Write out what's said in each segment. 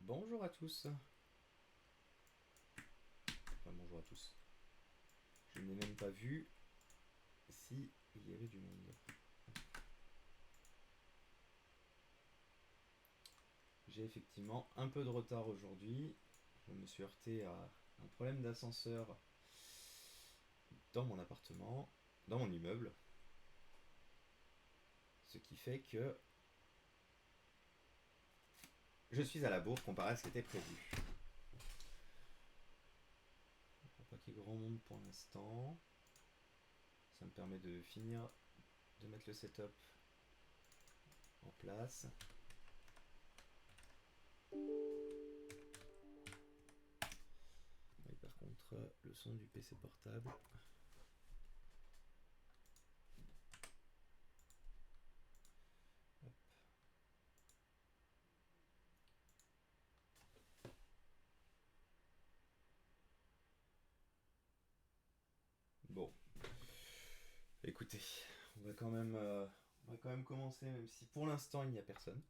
Bonjour à tous. Enfin, bonjour à tous. Je n'ai même pas vu si il y avait du monde. J'ai effectivement un peu de retard aujourd'hui. Je me suis heurté à un problème d'ascenseur dans mon appartement, dans mon immeuble. Ce qui fait que je suis à la bourre comparé à ce qui était prévu. Je ne crois pas qu'il y ait grand monde pour l'instant. Ça me permet de finir de mettre le setup en place. Et par contre, le son du PC portable. Hop. Bon, écoutez, on va quand même commencer, même si pour l'instant il n'y a personne.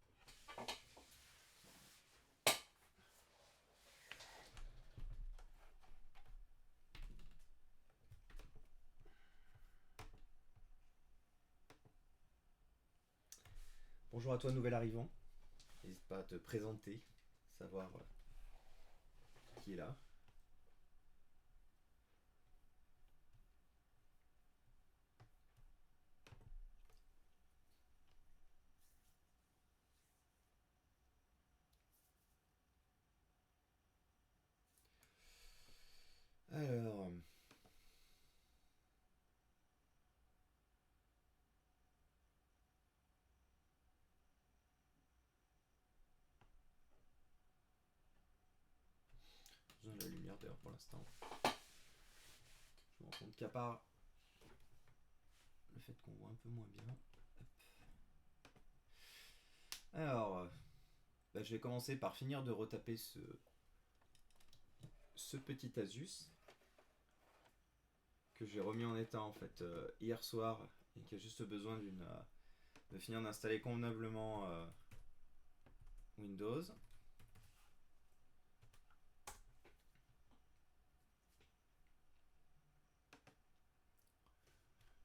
Bonjour à toi, nouvel arrivant. N'hésite pas à te présenter, savoir qui est là. Alors, besoin de la lumière d'ailleurs pour l'instant. Je me rends compte qu'à part le fait qu'on voit un peu moins bien. Hop. Alors, je vais commencer par finir de retaper ce petit Asus que j'ai remis en état en fait hier soir et qui a juste besoin de finir d'installer convenablement Windows.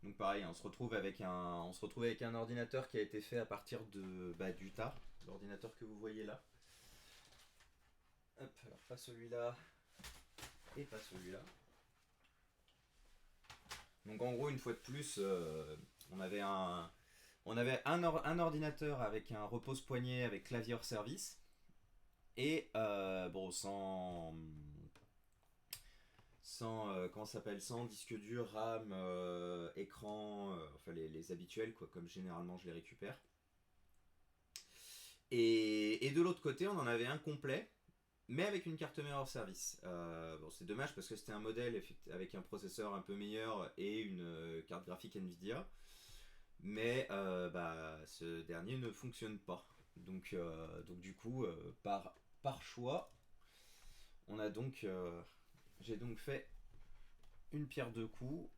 Donc pareil, on se retrouve avec un ordinateur qui a été fait à partir du TAR, l'ordinateur que vous voyez là. Hop, alors pas celui-là et pas celui-là. Donc en gros, une fois de plus, on avait un ordinateur avec un repose-poignet avec clavier hors service et sans disque dur, RAM, écran, enfin les habituels quoi, comme généralement je les récupère. Et de l'autre côté, on en avait un complet, mais avec une carte mère hors service. C'est dommage parce que c'était un modèle avec un processeur un peu meilleur et une carte graphique Nvidia, mais ce dernier ne fonctionne pas. Donc du coup, par choix, j'ai donc fait une pierre deux coups,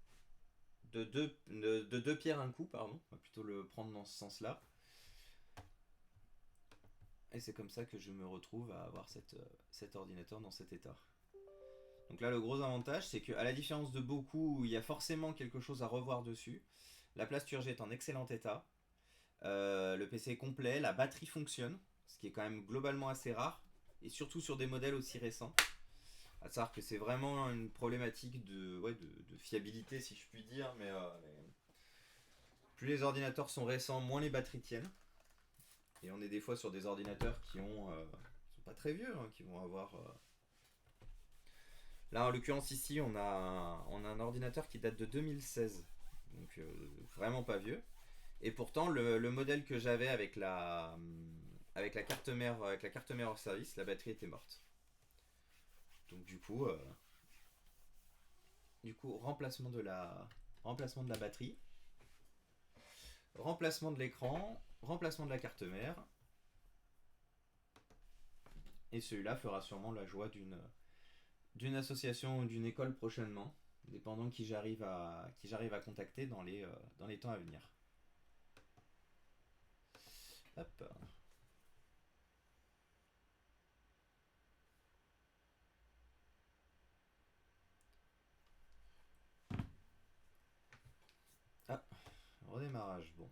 de deux pierres un coup, pardon. On va plutôt le prendre dans ce sens-là. Et c'est comme ça que je me retrouve à avoir cet ordinateur dans cet état. Donc là, le gros avantage, c'est qu'à la différence de beaucoup où il y a forcément quelque chose à revoir dessus, la plasturgie est en excellent état. Le PC est complet, la batterie fonctionne, ce qui est quand même globalement assez rare, et surtout sur des modèles aussi récents. À savoir que c'est vraiment une problématique de fiabilité, si je puis dire, mais plus les ordinateurs sont récents, moins les batteries tiennent. Et on est des fois sur des ordinateurs qui sont pas très vieux, hein, qui vont avoir. Là, en l'occurrence, ici, on a un ordinateur qui date de 2016, donc vraiment pas vieux. Et pourtant, le modèle que j'avais avec la carte mère hors service, la batterie était morte. Donc du coup, remplacement de la batterie, remplacement de l'écran, remplacement de la carte mère. Et celui-là fera sûrement la joie d'une association ou d'une école prochainement, dépendant qui j'arrive à contacter dans les temps à venir. Hop. redémarrage, bon.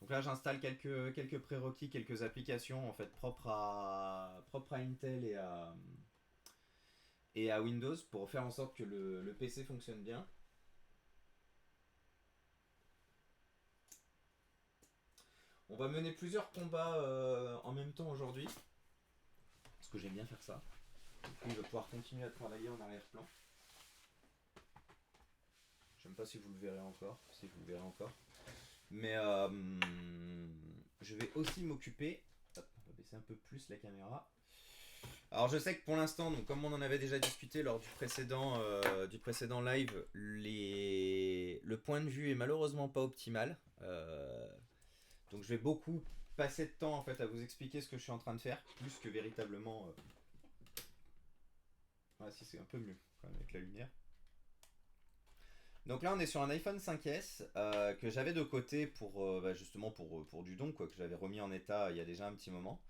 Donc là j'installe quelques prérequis, quelques applications en fait propres à Intel et à Windows pour faire en sorte que le PC fonctionne bien. On va mener plusieurs combats en même temps aujourd'hui. Parce que j'aime bien faire ça. Du coup, il va pouvoir continuer à travailler en arrière-plan. Je ne sais pas si vous le verrez encore. Si vous le verrez encore. Mais je vais aussi m'occuper. Hop, on va baisser un peu plus la caméra. Alors je sais que pour l'instant, donc comme on en avait déjà discuté lors du précédent live, le point de vue est malheureusement pas optimal. Donc je vais beaucoup passer de temps en fait à vous expliquer ce que je suis en train de faire, plus que véritablement. Ouais, si c'est un peu mieux quand même avec la lumière. Donc là on est sur un iPhone 5S que j'avais de côté pour justement pour du don quoi, que j'avais remis en état il y a déjà un petit moment.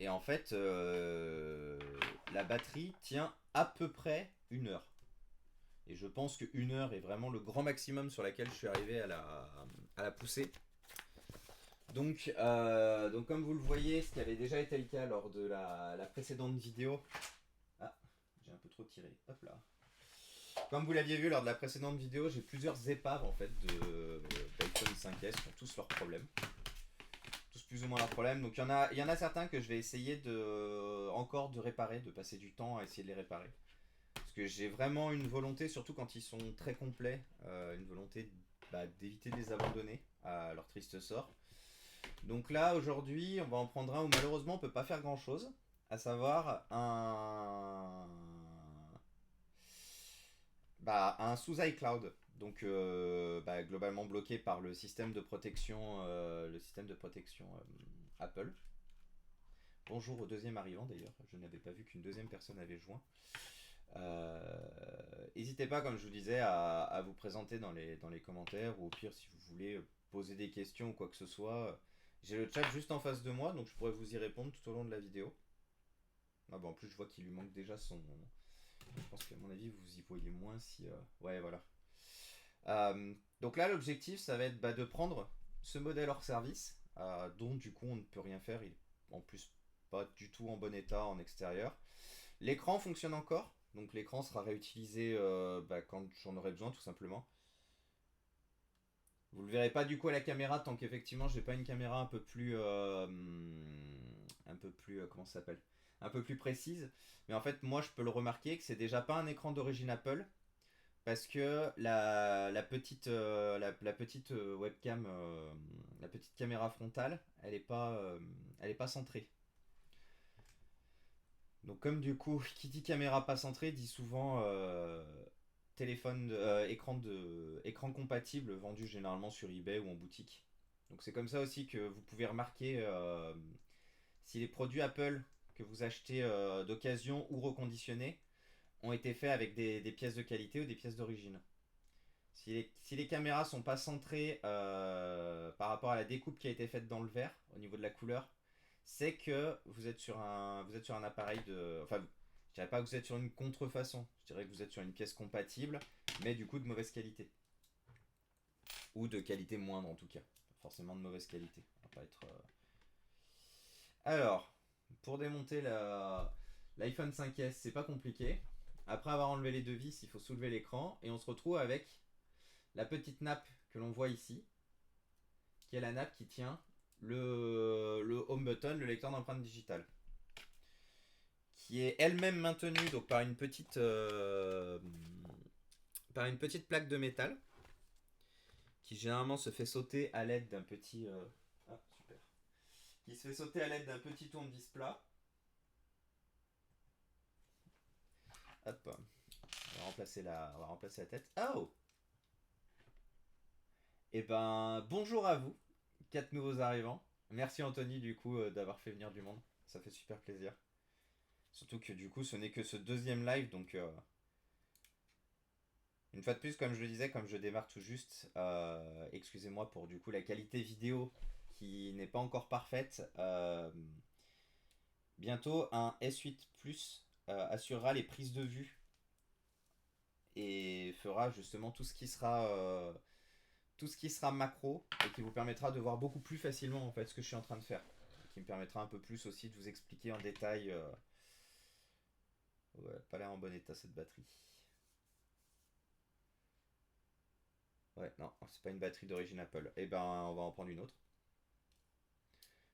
Et en fait la batterie tient à peu près 1 heure. Et je pense que 1 heure est vraiment le grand maximum sur laquelle je suis arrivé à la pousser. Donc comme vous le voyez, ce qui avait déjà été le cas lors de la précédente vidéo. Ah, j'ai un peu trop tiré. Hop là. Comme vous l'aviez vu lors de la précédente vidéo, j'ai plusieurs épaves en fait d'iPhone 5S qui ont tous leurs problèmes. Tous plus ou moins leurs problèmes. Donc il y en a certains que je vais essayer encore de réparer, de passer du temps à essayer de les réparer. Parce que j'ai vraiment une volonté, surtout quand ils sont très complets, une volonté d'éviter de les abandonner à leur triste sort. Donc là aujourd'hui on va en prendre un où malheureusement on peut pas faire grand chose, à savoir un sous iCloud, donc globalement bloqué par le système de protection, Apple. Bonjour au deuxième arrivant d'ailleurs, je n'avais pas vu qu'une deuxième personne avait joint. N'hésitez pas, comme je vous disais, à vous présenter dans les commentaires, ou au pire si vous voulez poser des questions ou quoi que ce soit. J'ai le chat juste en face de moi, donc je pourrais vous y répondre tout au long de la vidéo. Ah bon, en plus je vois qu'il lui manque déjà son... Je pense qu'à mon avis vous y voyez moins si... Ouais voilà. Donc là l'objectif ça va être de prendre ce modèle hors service, dont du coup on ne peut rien faire, il est en plus pas du tout en bon état en extérieur. L'écran fonctionne encore, donc l'écran sera réutilisé quand j'en aurai besoin tout simplement. Vous le verrez pas du coup à la caméra tant qu'effectivement j'ai pas une caméra un peu plus comment ça s'appelle, un peu plus précise. Mais en fait moi je peux le remarquer que c'est déjà pas un écran d'origine Apple, parce que la petite webcam, la petite caméra frontale, elle est pas centrée. Donc comme du coup qui dit caméra pas centrée dit souvent écran compatible vendu généralement sur eBay ou en boutique. Donc c'est comme ça aussi que vous pouvez remarquer si les produits Apple que vous achetez d'occasion ou reconditionnés ont été faits avec des pièces de qualité ou des pièces d'origine. Si les caméras sont pas centrées par rapport à la découpe qui a été faite dans le verre au niveau de la couleur, c'est que vous êtes sur un appareil de... Enfin, je dirais pas que vous êtes sur une contrefaçon, je dirais que vous êtes sur une pièce compatible, mais du coup de mauvaise qualité. Ou de qualité moindre en tout cas. Pas forcément de mauvaise qualité. On va pas être... Alors, pour démonter l'iPhone 5S, c'est pas compliqué. Après avoir enlevé les deux vis, il faut soulever l'écran et on se retrouve avec la petite nappe que l'on voit ici, qui est la nappe qui tient le home button, le lecteur d'empreintes digitales, qui est elle-même maintenue donc par une petite plaque de métal qui généralement se fait sauter à l'aide d'un petit super, qui se fait sauter à l'aide d'un petit tournevis plat. Hop, on va remplacer la tête. Oh, et bonjour à vous, 4 nouveaux arrivants. Merci Anthony du coup d'avoir fait venir du monde, ça fait super plaisir. Surtout que du coup ce n'est que ce deuxième live, donc une fois de plus comme je le disais, comme je démarre tout juste, excusez-moi pour du coup la qualité vidéo qui n'est pas encore parfaite. Bientôt un S8 Plus assurera les prises de vue et fera justement tout ce qui sera tout ce qui sera macro et qui vous permettra de voir beaucoup plus facilement en fait ce que je suis en train de faire. Qui me permettra un peu plus aussi de vous expliquer en détail. Ouais, pas l'air en bon état cette batterie. Ouais, non, c'est pas une batterie d'origine Apple. Eh ben, on va en prendre une autre.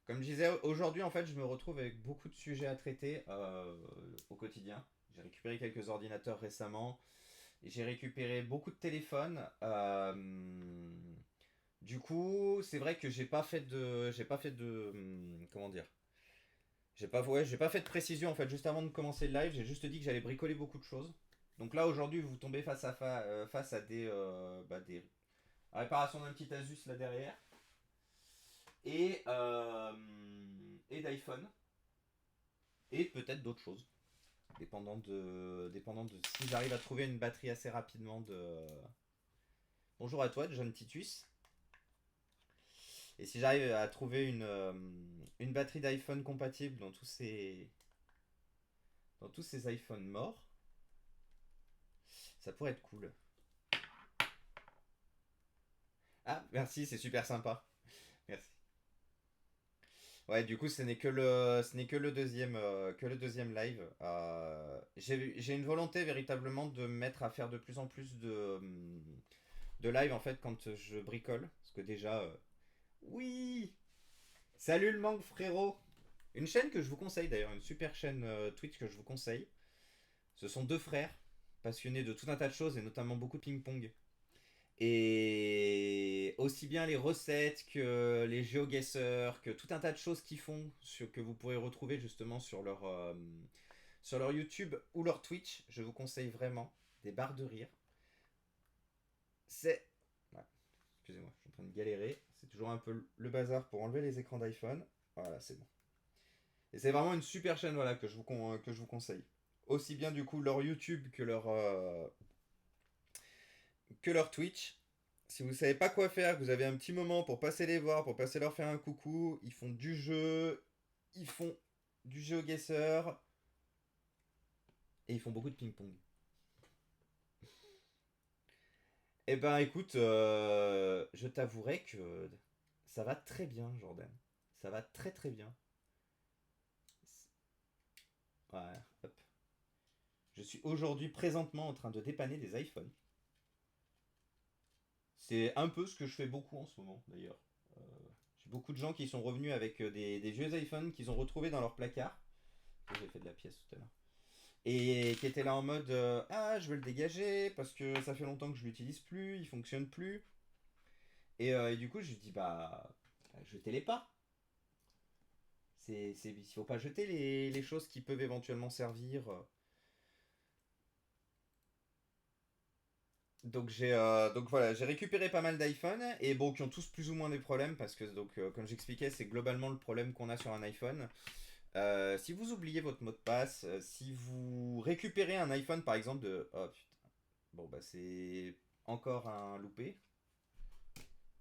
Comme je disais, aujourd'hui, en fait, je me retrouve avec beaucoup de sujets à traiter au quotidien. J'ai récupéré quelques ordinateurs récemment. J'ai récupéré beaucoup de téléphones. Du coup, c'est vrai que comment dire, j'ai pas fait de précision en fait. Juste avant de commencer le live, j'ai juste dit que j'allais bricoler beaucoup de choses. Donc là, aujourd'hui, vous tombez face à des réparations d'un petit Asus là derrière et et d'iPhone et peut-être d'autres choses, dépendant de si j'arrive à trouver une batterie assez rapidement de. Bonjour à toi, John Titus. Et si j'arrive à trouver une batterie d'iPhone compatible dans tous ces iPhones morts, ça pourrait être cool. Ah, merci, c'est super sympa. Merci. Ouais, du coup, ce n'est que le deuxième live. J'ai une volonté véritablement de me mettre à faire de plus en plus de live en fait quand je bricole. Parce que déjà, oui! Salut le manque frérot! Une chaîne que je vous conseille d'ailleurs, une super chaîne Twitch que je vous conseille. Ce sont deux frères passionnés de tout un tas de choses et notamment beaucoup de ping-pong. Et aussi bien les recettes que les GeoGuessr, que tout un tas de choses qu'ils font, que vous pourrez retrouver justement sur leur YouTube ou leur Twitch. Je vous conseille vraiment des barres de rire. C'est. Ouais, excusez-moi, je suis en train de galérer. C'est toujours un peu le bazar pour enlever les écrans d'iPhone. Voilà, c'est bon. Et c'est vraiment une super chaîne voilà, que je vous conseille. Aussi bien du coup leur YouTube que leur Twitch. Si vous savez pas quoi faire, que vous avez un petit moment pour passer les voir, pour passer leur faire un coucou, ils font du jeu, ils font du GeoGuessr et ils font beaucoup de ping-pong. Eh ben écoute, je t'avouerai que ça va très bien, Jordan. Ça va très très bien. Ouais, hop. Je suis aujourd'hui présentement en train de dépanner des iPhones. C'est un peu ce que je fais beaucoup en ce moment d'ailleurs. Euh, j'ai beaucoup de gens qui sont revenus avec des vieux iPhones qu'ils ont retrouvés dans leur placard. J'ai fait de la pièce tout à l'heure. Et qui étaient là en mode ah, je veux le dégager parce que ça fait longtemps que je l'utilise plus, il fonctionne plus. Et du coup, je lui dis bah, jetez-les pas. Il faut pas jeter les choses qui peuvent éventuellement servir. Donc voilà, j'ai récupéré pas mal d'iPhone et bon, qui ont tous plus ou moins des problèmes parce que donc comme j'expliquais, c'est globalement le problème qu'on a sur un iPhone. Si vous oubliez votre mot de passe, si vous récupérez un iPhone par exemple de oh putain, bon bah c'est encore un loupé.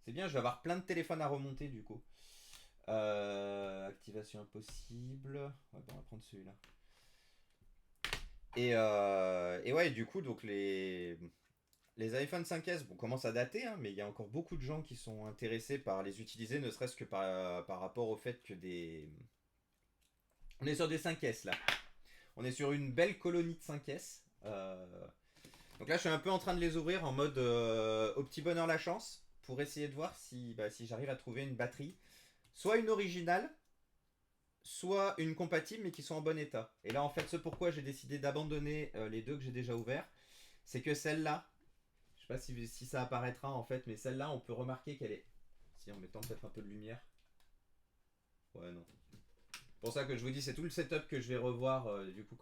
C'est bien, je vais avoir plein de téléphones à remonter du coup. Activation impossible. Ouais, bon, on va prendre celui-là. Et ouais, du coup, donc les iPhone 5S bon, commencent à dater, hein, mais il y a encore beaucoup de gens qui sont intéressés par les utiliser, ne serait-ce que par rapport au fait que des. On est sur des 5S là. On est sur une belle colonie de 5S. Donc là, je suis un peu en train de les ouvrir en mode au petit bonheur la chance pour essayer de voir si j'arrive à trouver une batterie. Soit une originale, soit une compatible mais qui sont en bon état. Et là, en fait, ce pourquoi j'ai décidé d'abandonner les deux que j'ai déjà ouverts, c'est que celle-là, je sais pas si ça apparaîtra en fait, mais celle-là, on peut remarquer qu'elle est. Si, en mettant peut-être un peu de lumière. Ouais, non. C'est pour ça que je vous dis, c'est tout le setup que je vais revoir du coup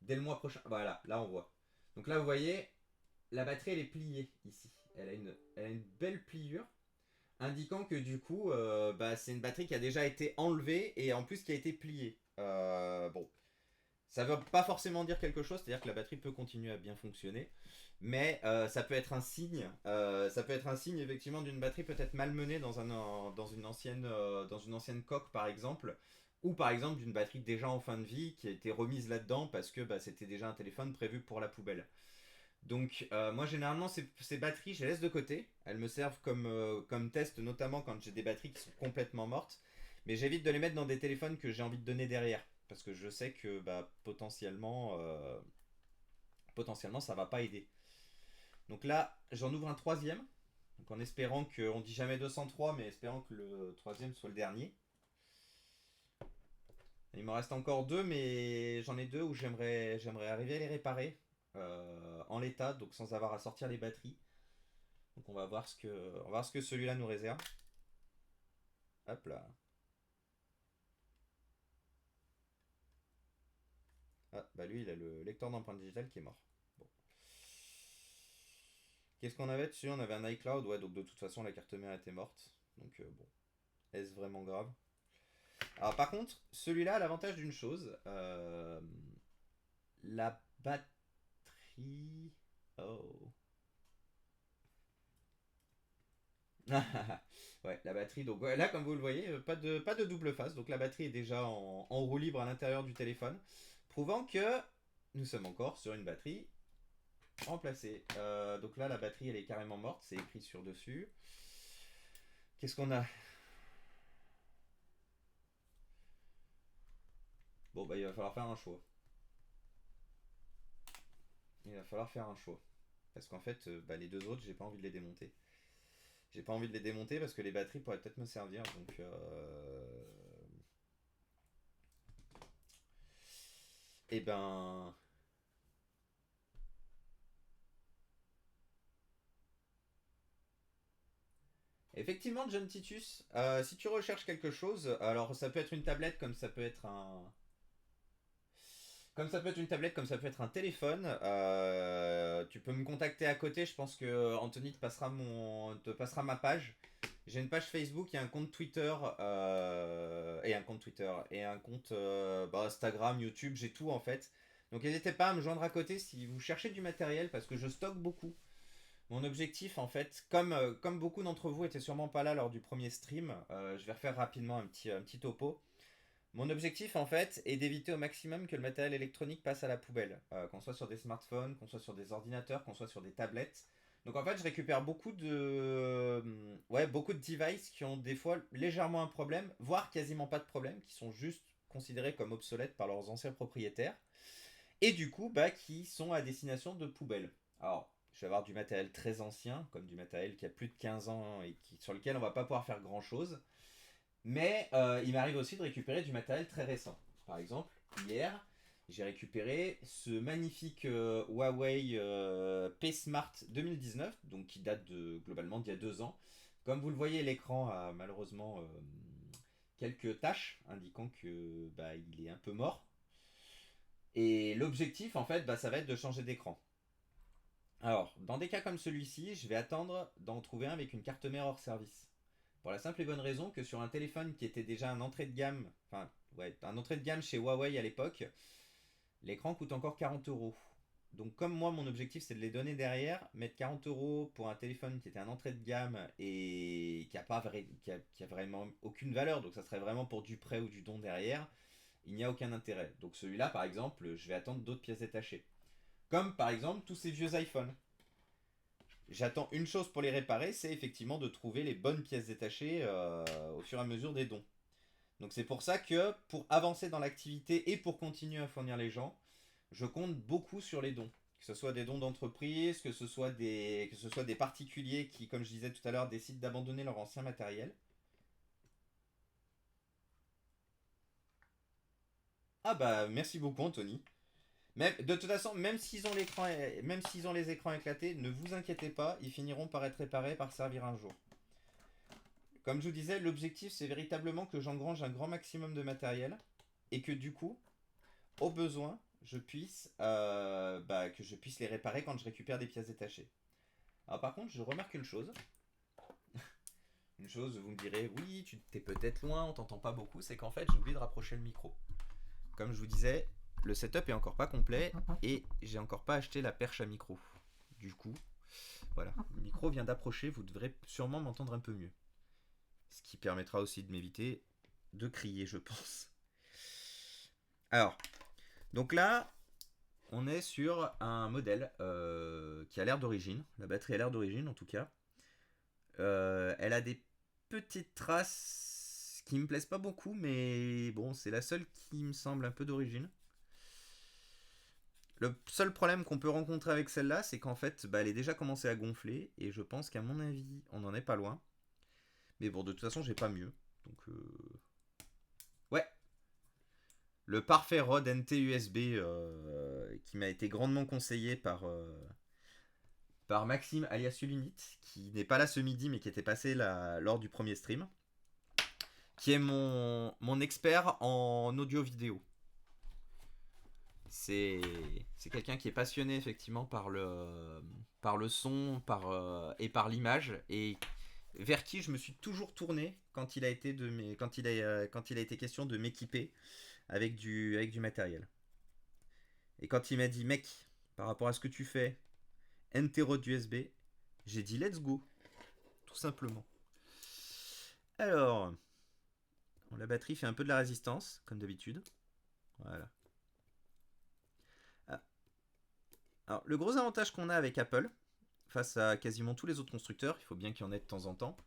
dès le mois prochain. Voilà, là on voit. Donc là, vous voyez, la batterie elle est pliée ici. Elle a une belle pliure, indiquant que du coup, bah, c'est une batterie qui a déjà été enlevée et en plus qui a été pliée. Bon, ça veut pas forcément dire quelque chose, c'est-à-dire que la batterie peut continuer à bien fonctionner, mais ça peut être un signe. Ça peut être un signe effectivement d'une batterie peut-être malmenée dans une ancienne coque par exemple, ou par exemple d'une batterie déjà en fin de vie qui a été remise là-dedans parce que bah, c'était déjà un téléphone prévu pour la poubelle. Donc moi généralement ces batteries je les laisse de côté. Elles me servent comme test notamment quand j'ai des batteries qui sont complètement mortes. Mais j'évite de les mettre dans des téléphones que j'ai envie de donner derrière. Parce que je sais que bah, potentiellement ça va pas aider. Donc là j'en ouvre un troisième. Donc en espérant que, on dit jamais 203 mais espérant que le troisième soit le dernier. Il m'en reste encore deux, mais j'en ai deux où j'aimerais arriver à les réparer en l'état, donc sans avoir à sortir les batteries. Donc on va voir ce que celui-là nous réserve. Hop là. Ah, bah lui, il a le lecteur d'empreinte digitale qui est mort. Bon. Qu'est-ce qu'on avait dessus? On avait un iCloud, ouais, donc de toute façon, la carte mère était morte. Donc bon, est-ce vraiment grave? Alors par contre, celui-là a l'avantage d'une chose. La batterie... Oh. Ouais, la batterie, donc ouais, là comme vous le voyez, pas de double face, donc la batterie est déjà en roue libre à l'intérieur du téléphone, prouvant que nous sommes encore sur une batterie remplacée. Donc là la batterie elle est carrément morte, c'est écrit sur dessus. Qu'est-ce qu'on a? Bon bah il va falloir faire un choix. Il va falloir faire un choix. Parce qu'en fait, bah, les deux autres, j'ai pas envie de les démonter. J'ai pas envie de les démonter parce que les batteries pourraient peut-être me servir, donc... Eh ben... Effectivement, John Titus, si tu recherches quelque chose, alors ça peut être une tablette comme ça peut être un... Comme ça peut être une tablette, comme ça peut être un téléphone, tu peux me contacter à côté, je pense que Anthony te passera ma page. J'ai une page Facebook, il y a un compte Twitter, et un compte bah, Instagram, YouTube, j'ai tout en fait. Donc n'hésitez pas à me joindre à côté si vous cherchez du matériel parce que je stocke beaucoup. Mon objectif, en fait, comme beaucoup d'entre vous étaient sûrement pas là lors du premier stream, je vais refaire rapidement un petit topo. Mon objectif, en fait, est d'éviter au maximum que le matériel électronique passe à la poubelle. Qu'on soit sur des smartphones, qu'on soit sur des ordinateurs, qu'on soit sur des tablettes. Donc, en fait, je récupère beaucoup de devices qui ont des fois légèrement un problème, voire quasiment pas de problème, qui sont juste considérés comme obsolètes par leurs anciens propriétaires et du coup bah, qui sont à destination de poubelles. Alors, je vais avoir du matériel très ancien, comme du matériel qui a plus de 15 ans et sur lequel on va pas pouvoir faire grand chose, mais il m'arrive aussi de récupérer du matériel très récent. Par exemple, hier, j'ai récupéré ce magnifique Huawei P Smart 2019, donc qui date globalement d'il y a 2 ans. Comme vous le voyez, l'écran a malheureusement quelques taches indiquant que bah, il est un peu mort. Et l'objectif, en fait, bah, ça va être de changer d'écran. Alors, dans des cas comme celui-ci, je vais attendre d'en trouver un avec une carte mère hors service. Pour la simple et bonne raison que sur un téléphone qui était déjà un entrée de gamme, enfin, ouais, un entrée de gamme chez Huawei à l'époque, l'écran coûte encore 40 euros. Donc, comme moi, mon objectif c'est de les donner derrière, mettre 40 euros pour un téléphone qui était un entrée de gamme et qui a vraiment aucune valeur, donc ça serait vraiment pour du prêt ou du don derrière, il n'y a aucun intérêt. Donc celui-là, par exemple, je vais attendre d'autres pièces détachées. Comme par exemple tous ces vieux iPhones. J'attends une chose pour les réparer, c'est effectivement de trouver les bonnes pièces détachées au fur et à mesure des dons. Donc c'est pour ça que pour avancer dans l'activité et pour continuer à fournir les gens, je compte beaucoup sur les dons. Que ce soit des dons d'entreprise, que ce soit des particuliers qui, comme je disais tout à l'heure, décident d'abandonner leur ancien matériel. Ah bah merci beaucoup Anthony. Même, de toute façon, même s'ils ont les écrans éclatés, ne vous inquiétez pas, ils finiront par être réparés, par servir un jour. Comme je vous disais, l'objectif c'est véritablement que j'engrange un grand maximum de matériel et que du coup, au besoin, que je puisse les réparer quand je récupère des pièces détachées. Alors par contre, je remarque une chose, vous me direz, oui, tu t'es peut-être loin, on t'entend pas beaucoup, c'est qu'en fait j'ai oublié de rapprocher le micro. Comme je vous disais, le setup est encore pas complet et j'ai encore pas acheté la perche à micro. Du coup, voilà, le micro vient d'approcher, vous devrez sûrement m'entendre un peu mieux. Ce qui permettra aussi de m'éviter de crier, je pense. Alors, donc là, on est sur un modèle qui a l'air d'origine. La batterie a l'air d'origine en tout cas. Elle a des petites traces qui me plaisent pas beaucoup, mais bon, c'est la seule qui me semble un peu d'origine. Le seul problème qu'on peut rencontrer avec celle-là, c'est qu'en fait, bah, elle est déjà commencée à gonfler, et je pense qu'à mon avis, on n'en est pas loin. Mais bon, de toute façon, j'ai pas mieux. Donc, ouais, le parfait Rod NT USB qui m'a été grandement conseillé par Maxime alias Ulinit, qui n'est pas là ce midi, mais qui était passé là, lors du premier stream, qui est mon expert en audio-vidéo. C'est quelqu'un qui est passionné effectivement par le son et par l'image, et vers qui je me suis toujours tourné quand il a été, quand il a été question de m'équiper avec du matériel. Et quand il m'a dit, mec, par rapport à ce que tu fais, NT-Rod USB, j'ai dit let's go, tout simplement. Alors, la batterie fait un peu de la résistance, comme d'habitude. Voilà. Alors, le gros avantage qu'on a avec Apple, face à quasiment tous les autres constructeurs, il faut bien qu'il y en ait de temps en temps,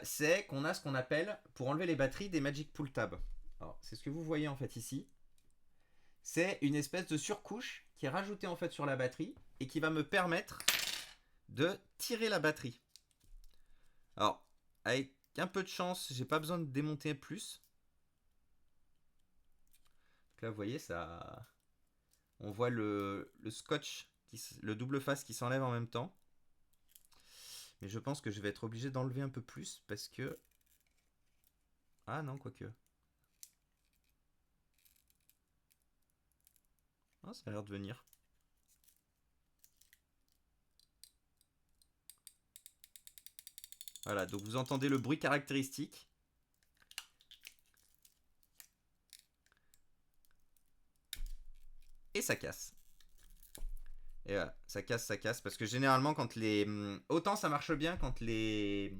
c'est qu'on a ce qu'on appelle, pour enlever les batteries, des Magic Pull Tabs. Alors, c'est ce que vous voyez en fait ici. C'est une espèce de surcouche qui est rajoutée en fait sur la batterie et qui va me permettre de tirer la batterie. Alors, avec un peu de chance, j'ai pas besoin de démonter plus. Donc là, vous voyez, ça, on voit le scotch, le double face qui s'enlève en même temps. Mais je pense que je vais être obligé d'enlever un peu plus parce que... Ah non, quoique. Ah, ça a l'air de venir. Voilà, donc vous entendez le bruit caractéristique. Et ça casse. Et voilà, ça casse. Parce que généralement, quand les... Autant ça marche bien quand les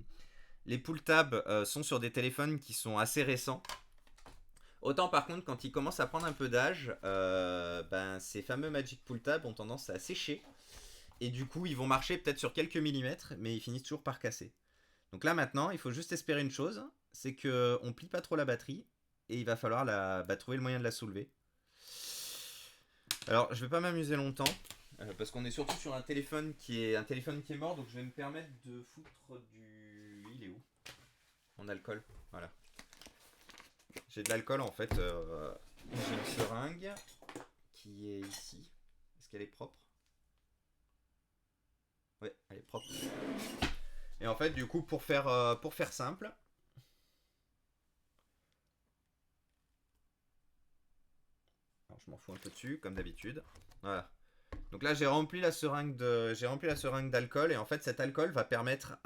pull tabs sont sur des téléphones qui sont assez récents. Autant par contre, quand ils commencent à prendre un peu d'âge, ben, ces fameux Magic Pull Tabs ont tendance à sécher. Et du coup, ils vont marcher peut-être sur quelques millimètres, mais ils finissent toujours par casser. Donc là maintenant, il faut juste espérer une chose, c'est qu'on plie pas trop la batterie, et il va falloir trouver le moyen de la soulever. Alors, je vais pas m'amuser longtemps, parce qu'on est surtout sur un téléphone qui est mort, donc je vais me permettre de foutre du... Il est où? Mon alcool, voilà. J'ai de l'alcool en fait. J'ai une seringue qui est ici. Est-ce qu'elle est propre? Ouais, elle est propre. Et en fait, du coup, pour faire simple, alors je m'en fous un peu dessus, comme d'habitude. Voilà. Donc là, j'ai rempli la seringue d'alcool, et en fait, cet alcool va permettre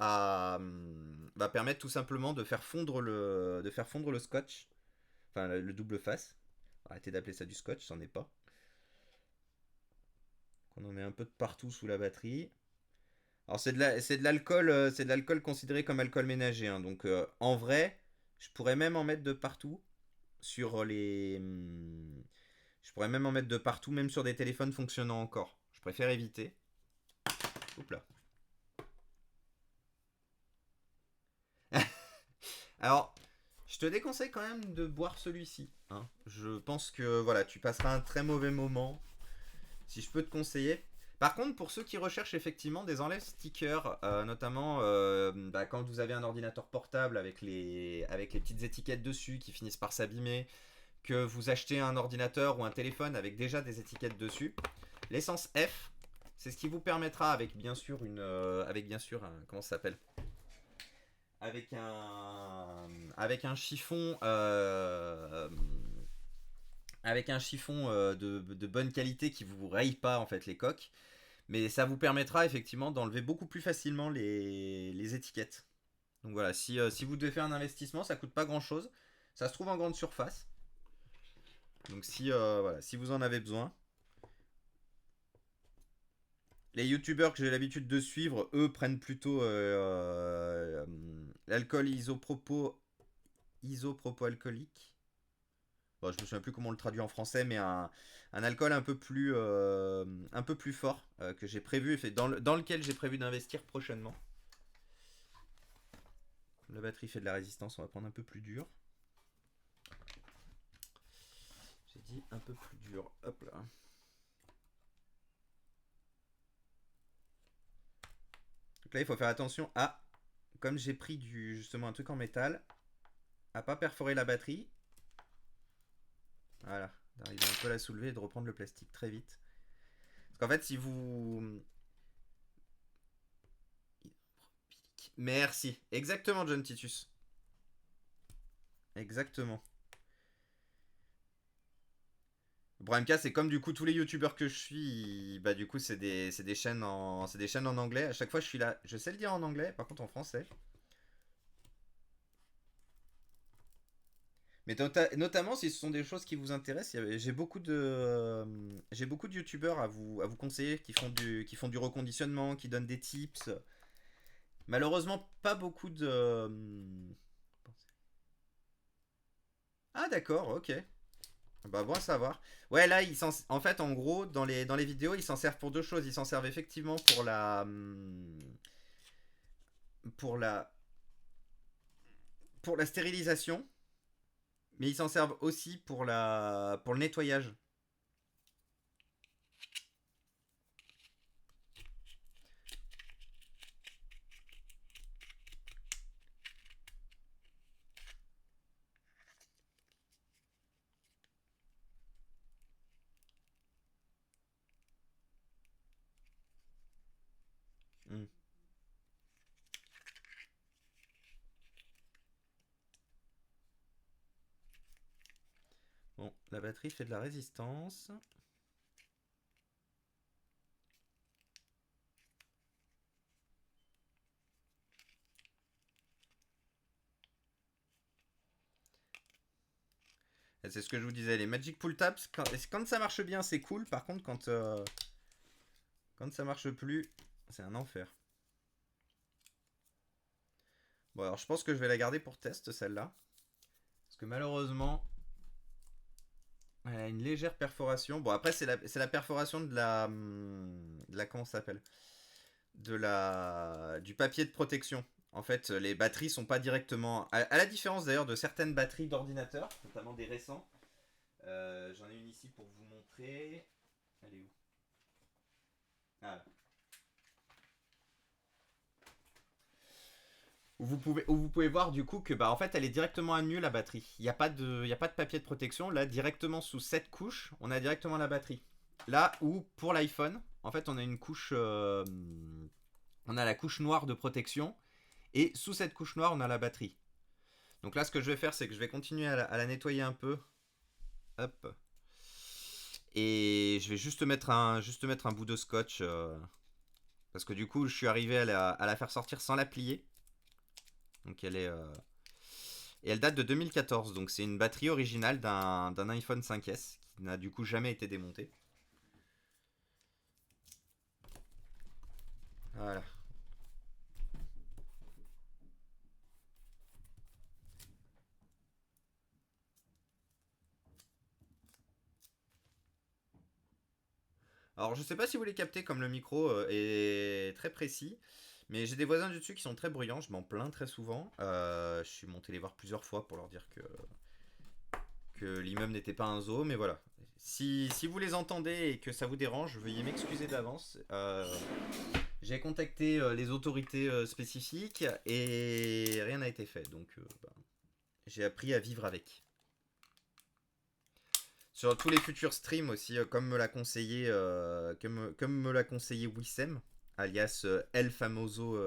tout simplement de faire fondre le scotch, enfin le double face. Arrêtez d'appeler ça du scotch, c'en est pas. On en met un peu de partout sous la batterie. Alors c'est de l'alcool considéré comme alcool ménager, hein. Donc en vrai, je pourrais même en mettre de partout sur les, je pourrais même en mettre de partout, même sur des téléphones fonctionnant encore. Je préfère éviter. Oups là. Alors, je te déconseille quand même de boire celui-ci, hein. Je pense que voilà, tu passeras un très mauvais moment. Si je peux te conseiller. Par contre, pour ceux qui recherchent effectivement des enlève stickers, notamment quand vous avez un ordinateur portable avec les petites étiquettes dessus qui finissent par s'abîmer, que vous achetez un ordinateur ou un téléphone avec déjà des étiquettes dessus, l'essence F, c'est ce qui vous permettra, avec bien sûr comment ça s'appelle, avec un chiffon de bonne qualité qui vous raye pas en fait les coques, mais ça vous permettra effectivement d'enlever beaucoup plus facilement les étiquettes. Donc voilà, si vous devez faire un investissement, ça coûte pas grand chose, ça se trouve en grande surface. Donc si vous en avez besoin. Les youtubeurs que j'ai l'habitude de suivre, eux, prennent plutôt l'alcool isopropyl alcoolique. bon, je me souviens plus comment on le traduit en français, mais un alcool un peu plus fort que j'ai prévu, dans lequel j'ai prévu d'investir prochainement. La batterie fait de la résistance, on va prendre un peu plus dur. J'ai dit un peu plus dur. Hop là. Donc là, il faut faire attention à, comme j'ai pris justement un truc en métal, à pas perforer la batterie. Voilà, d'arriver un peu à la soulever et de reprendre le plastique très vite. Parce qu'en fait, si vous... Merci. Exactement, John Titus. Exactement. Le problème cas, c'est comme du coup tous les youtubeurs que je suis, bah du coup c'est des chaînes en anglais. À chaque fois je suis là, je sais le dire en anglais, par contre en français. Mais notamment si ce sont des choses qui vous intéressent, j'ai beaucoup de youtubeurs à vous conseiller qui font du reconditionnement, qui donnent des tips. Malheureusement pas beaucoup de... Ah d'accord, ok. Bah bon à savoir. Ouais là en fait en gros dans les vidéos ils s'en servent pour deux choses. Ils s'en servent effectivement pour la pour la stérilisation, mais ils s'en servent aussi pour le nettoyage. Hmm. Bon, la batterie fait de la résistance. C'est ce que je vous disais, les Magic Pull Tabs, quand ça marche bien, c'est cool. Par contre, quand ça marche plus, c'est un enfer. Bon, alors je pense que je vais la garder pour test, celle-là. Parce que malheureusement, elle a une légère perforation. Bon, après, c'est la perforation de la. Comment ça s'appelle? Du papier de protection. En fait, les batteries sont pas directement. À la différence d'ailleurs de certaines batteries d'ordinateur, notamment des récents. J'en ai une ici pour vous montrer. Elle est où? Ah, là. Où vous pouvez voir du coup que bah en fait elle est directement à nu la batterie. Il y a pas de papier de protection. Là directement sous cette couche, on a directement la batterie. Là où pour l'iPhone, en fait on a une couche, on a la couche noire de protection et sous cette couche noire on a la batterie. Donc là ce que je vais faire c'est que je vais continuer à la nettoyer un peu. Hop. Et je vais juste mettre un bout de scotch parce que du coup je suis arrivé à la faire sortir sans la plier. Donc elle est et elle date de 2014, donc c'est une batterie originale d'un iPhone 5S qui n'a du coup jamais été démontée. Voilà. Alors je sais pas si vous les captez comme le micro est très précis, mais j'ai des voisins du dessus qui sont très bruyants, je m'en plains très souvent. Je suis monté les voir plusieurs fois pour leur dire que l'immeuble n'était pas un zoo, mais voilà. Si vous les entendez et que ça vous dérange, veuillez m'excuser d'avance. J'ai contacté les autorités spécifiques et rien n'a été fait, donc bah, j'ai appris à vivre avec. Sur tous les futurs streams aussi, comme me l'a conseillé Wissem, alias El Famoso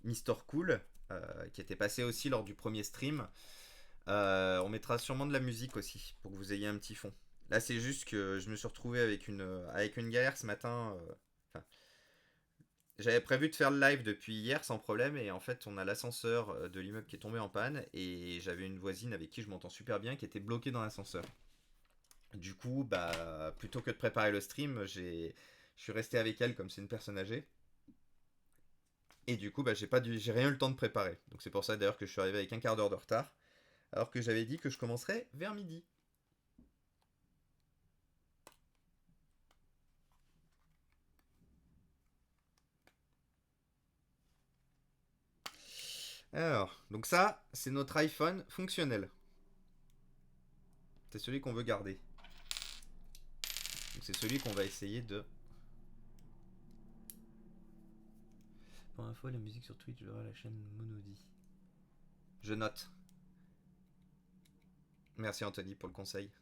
Mister Cool, qui était passé aussi lors du premier stream. On mettra sûrement de la musique aussi, pour que vous ayez un petit fond. Là, c'est juste que je me suis retrouvé avec une galère ce matin. Enfin, j'avais prévu de faire le live depuis hier sans problème, et en fait, on a l'ascenseur de l'immeuble qui est tombé en panne, et j'avais une voisine avec qui je m'entends super bien qui était bloquée dans l'ascenseur. Du coup, bah, plutôt que de préparer le stream, je suis resté avec elle comme c'est une personne âgée. Et du coup, bah, j'ai rien eu le temps de préparer. Donc c'est pour ça d'ailleurs que je suis arrivé avec un quart d'heure de retard, alors que j'avais dit que je commencerais vers midi. Alors, donc ça, c'est notre iPhone fonctionnel. C'est celui qu'on veut garder. Donc c'est celui qu'on va essayer de... Pour info, la musique sur Twitch verra la chaîne Monody. Je note. Merci Anthony pour le conseil.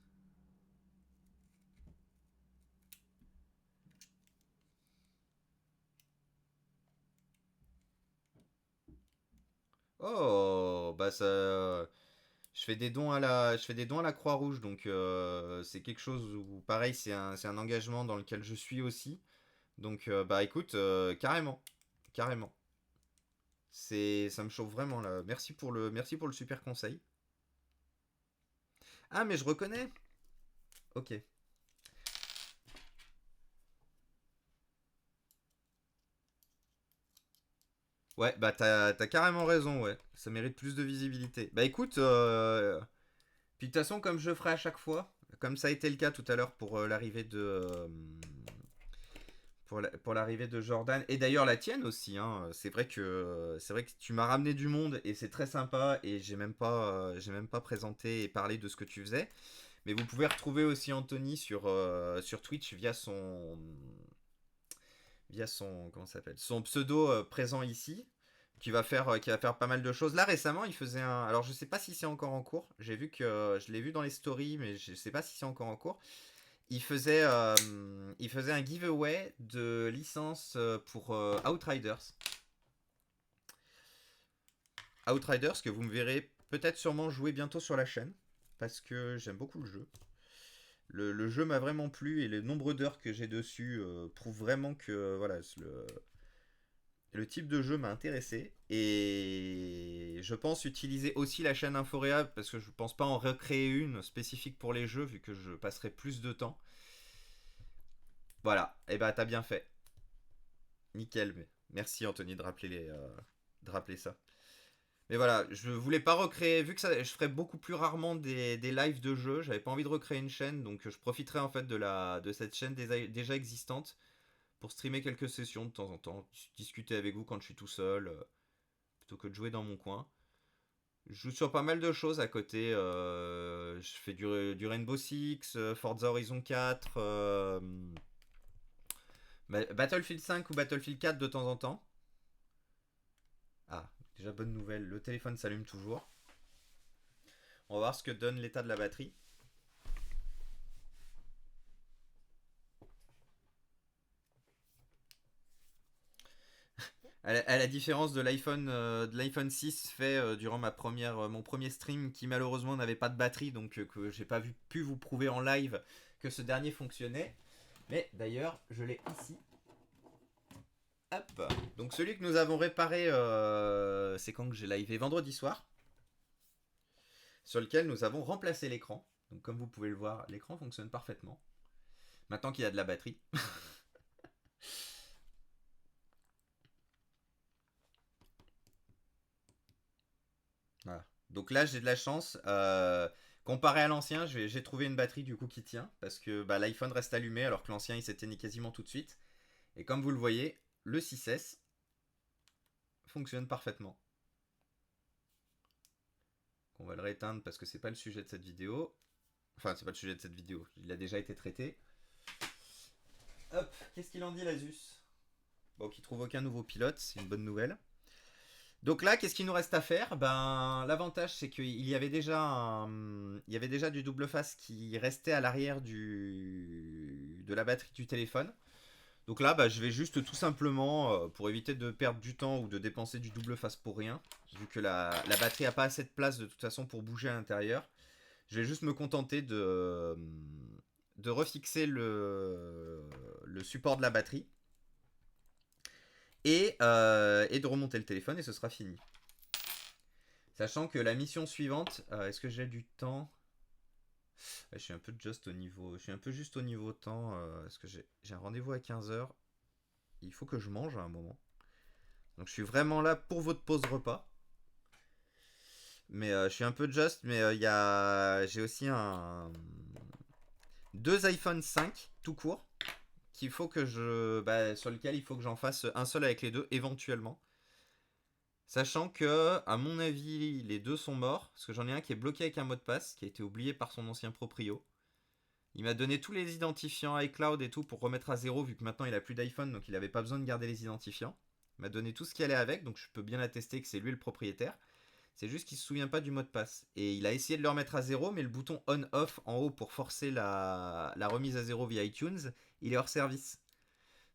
Oh, bah ça... je fais des dons à la Croix-Rouge, donc c'est quelque chose où, pareil, c'est un engagement dans lequel je suis aussi. Donc, bah écoute, carrément, carrément. Ça me chauffe vraiment là. Merci pour le super conseil. Ah, mais je reconnais. Ok. Ouais, bah t'as carrément raison, ouais. Ça mérite plus de visibilité. Bah écoute, puis de toute façon, comme je ferai à chaque fois, comme ça a été le cas tout à l'heure pour l'arrivée de pour l'arrivée de Jordan et d'ailleurs la tienne aussi. Hein. C'est vrai que tu m'as ramené du monde et c'est très sympa et j'ai même pas présenté et parlé de ce que tu faisais. Mais vous pouvez retrouver aussi Anthony sur Twitch via son comment ça s'appelle son pseudo présent ici qui va faire pas mal de choses. Là récemment, il faisait un alors je sais pas si c'est encore en cours. J'ai vu que je l'ai vu dans les stories mais je sais pas si c'est encore en cours. Il faisait un giveaway de licence pour Outriders. Outriders que vous me verrez peut-être sûrement jouer bientôt sur la chaîne parce que j'aime beaucoup le jeu. Le jeu m'a vraiment plu et le nombre d'heures que j'ai dessus prouve vraiment que voilà, le type de jeu m'a intéressé et je pense utiliser aussi la chaîne Inforéa parce que je pense pas en recréer une spécifique pour les jeux vu que je passerai plus de temps. Voilà, et bah t'as bien fait. Nickel, mais merci Anthony de rappeler ça. Mais voilà, je voulais pas recréer, vu que ça, je ferais beaucoup plus rarement des lives de jeux, j'avais pas envie de recréer une chaîne, donc je profiterai en fait de cette chaîne déjà existante pour streamer quelques sessions de temps en temps, discuter avec vous quand je suis tout seul, plutôt que de jouer dans mon coin. Je joue sur pas mal de choses à côté, je fais du Rainbow Six, Forza Horizon 4, Battlefield 5 ou Battlefield 4 de temps en temps. Ah, déjà bonne nouvelle, le téléphone s'allume toujours. On va voir ce que donne l'état de la batterie. À la différence de l'iPhone 6 fait durant mon premier stream qui malheureusement n'avait pas de batterie, donc que j'ai pas pu vous prouver en live que ce dernier fonctionnait. Mais d'ailleurs, je l'ai ici. Hop. Donc celui que nous avons réparé, c'est quand que j'ai livé vendredi soir, sur lequel nous avons remplacé l'écran. Donc comme vous pouvez le voir, l'écran fonctionne parfaitement. Maintenant qu'il y a de la batterie. Voilà. Donc là, j'ai de la chance. Comparé à l'ancien, j'ai trouvé une batterie du coup qui tient parce que bah, l'iPhone reste allumé alors que l'ancien il s'éteignait quasiment tout de suite. Et comme vous le voyez, le 6S fonctionne parfaitement. On va le rééteindre parce que c'est pas le sujet de cette vidéo. Enfin, c'est pas le sujet de cette vidéo. Il a déjà été traité. Hop, qu'est-ce qu'il en dit l'Asus? Bon, qu'il trouve aucun nouveau pilote, c'est une bonne nouvelle. Donc là, qu'est-ce qu'il nous reste à faire? Ben, l'avantage, c'est qu'il y avait il y avait déjà du double face qui restait à l'arrière de la batterie du téléphone. Donc là, bah, je vais juste tout simplement, pour éviter de perdre du temps ou de dépenser du double face pour rien, vu que la batterie n'a pas assez de place de toute façon pour bouger à l'intérieur, je vais juste me contenter de refixer le support de la batterie et de remonter le téléphone et ce sera fini. Sachant que la mission suivante, est-ce que j'ai du temps? Je suis un peu juste au niveau, je suis un peu juste au niveau temps. Est-ce que j'ai un rendez-vous à 15h? Il faut que je mange à un moment. Donc je suis vraiment là pour votre pause repas. Mais je suis un peu juste, mais j'ai aussi deux iPhone 5 tout court sur lequel il faut que j'en fasse un seul avec les deux éventuellement. Sachant que, à mon avis, les deux sont morts, parce que j'en ai un qui est bloqué avec un mot de passe, qui a été oublié par son ancien proprio. Il m'a donné tous les identifiants iCloud et tout pour remettre à zéro, vu que maintenant il a plus d'iPhone, donc il avait pas besoin de garder les identifiants. Il m'a donné tout ce qui allait avec, donc je peux bien attester que c'est lui le propriétaire. C'est juste qu'il se souvient pas du mot de passe. Et il a essayé de le remettre à zéro, mais le bouton on-off en haut pour forcer la remise à zéro via iTunes, il est hors service.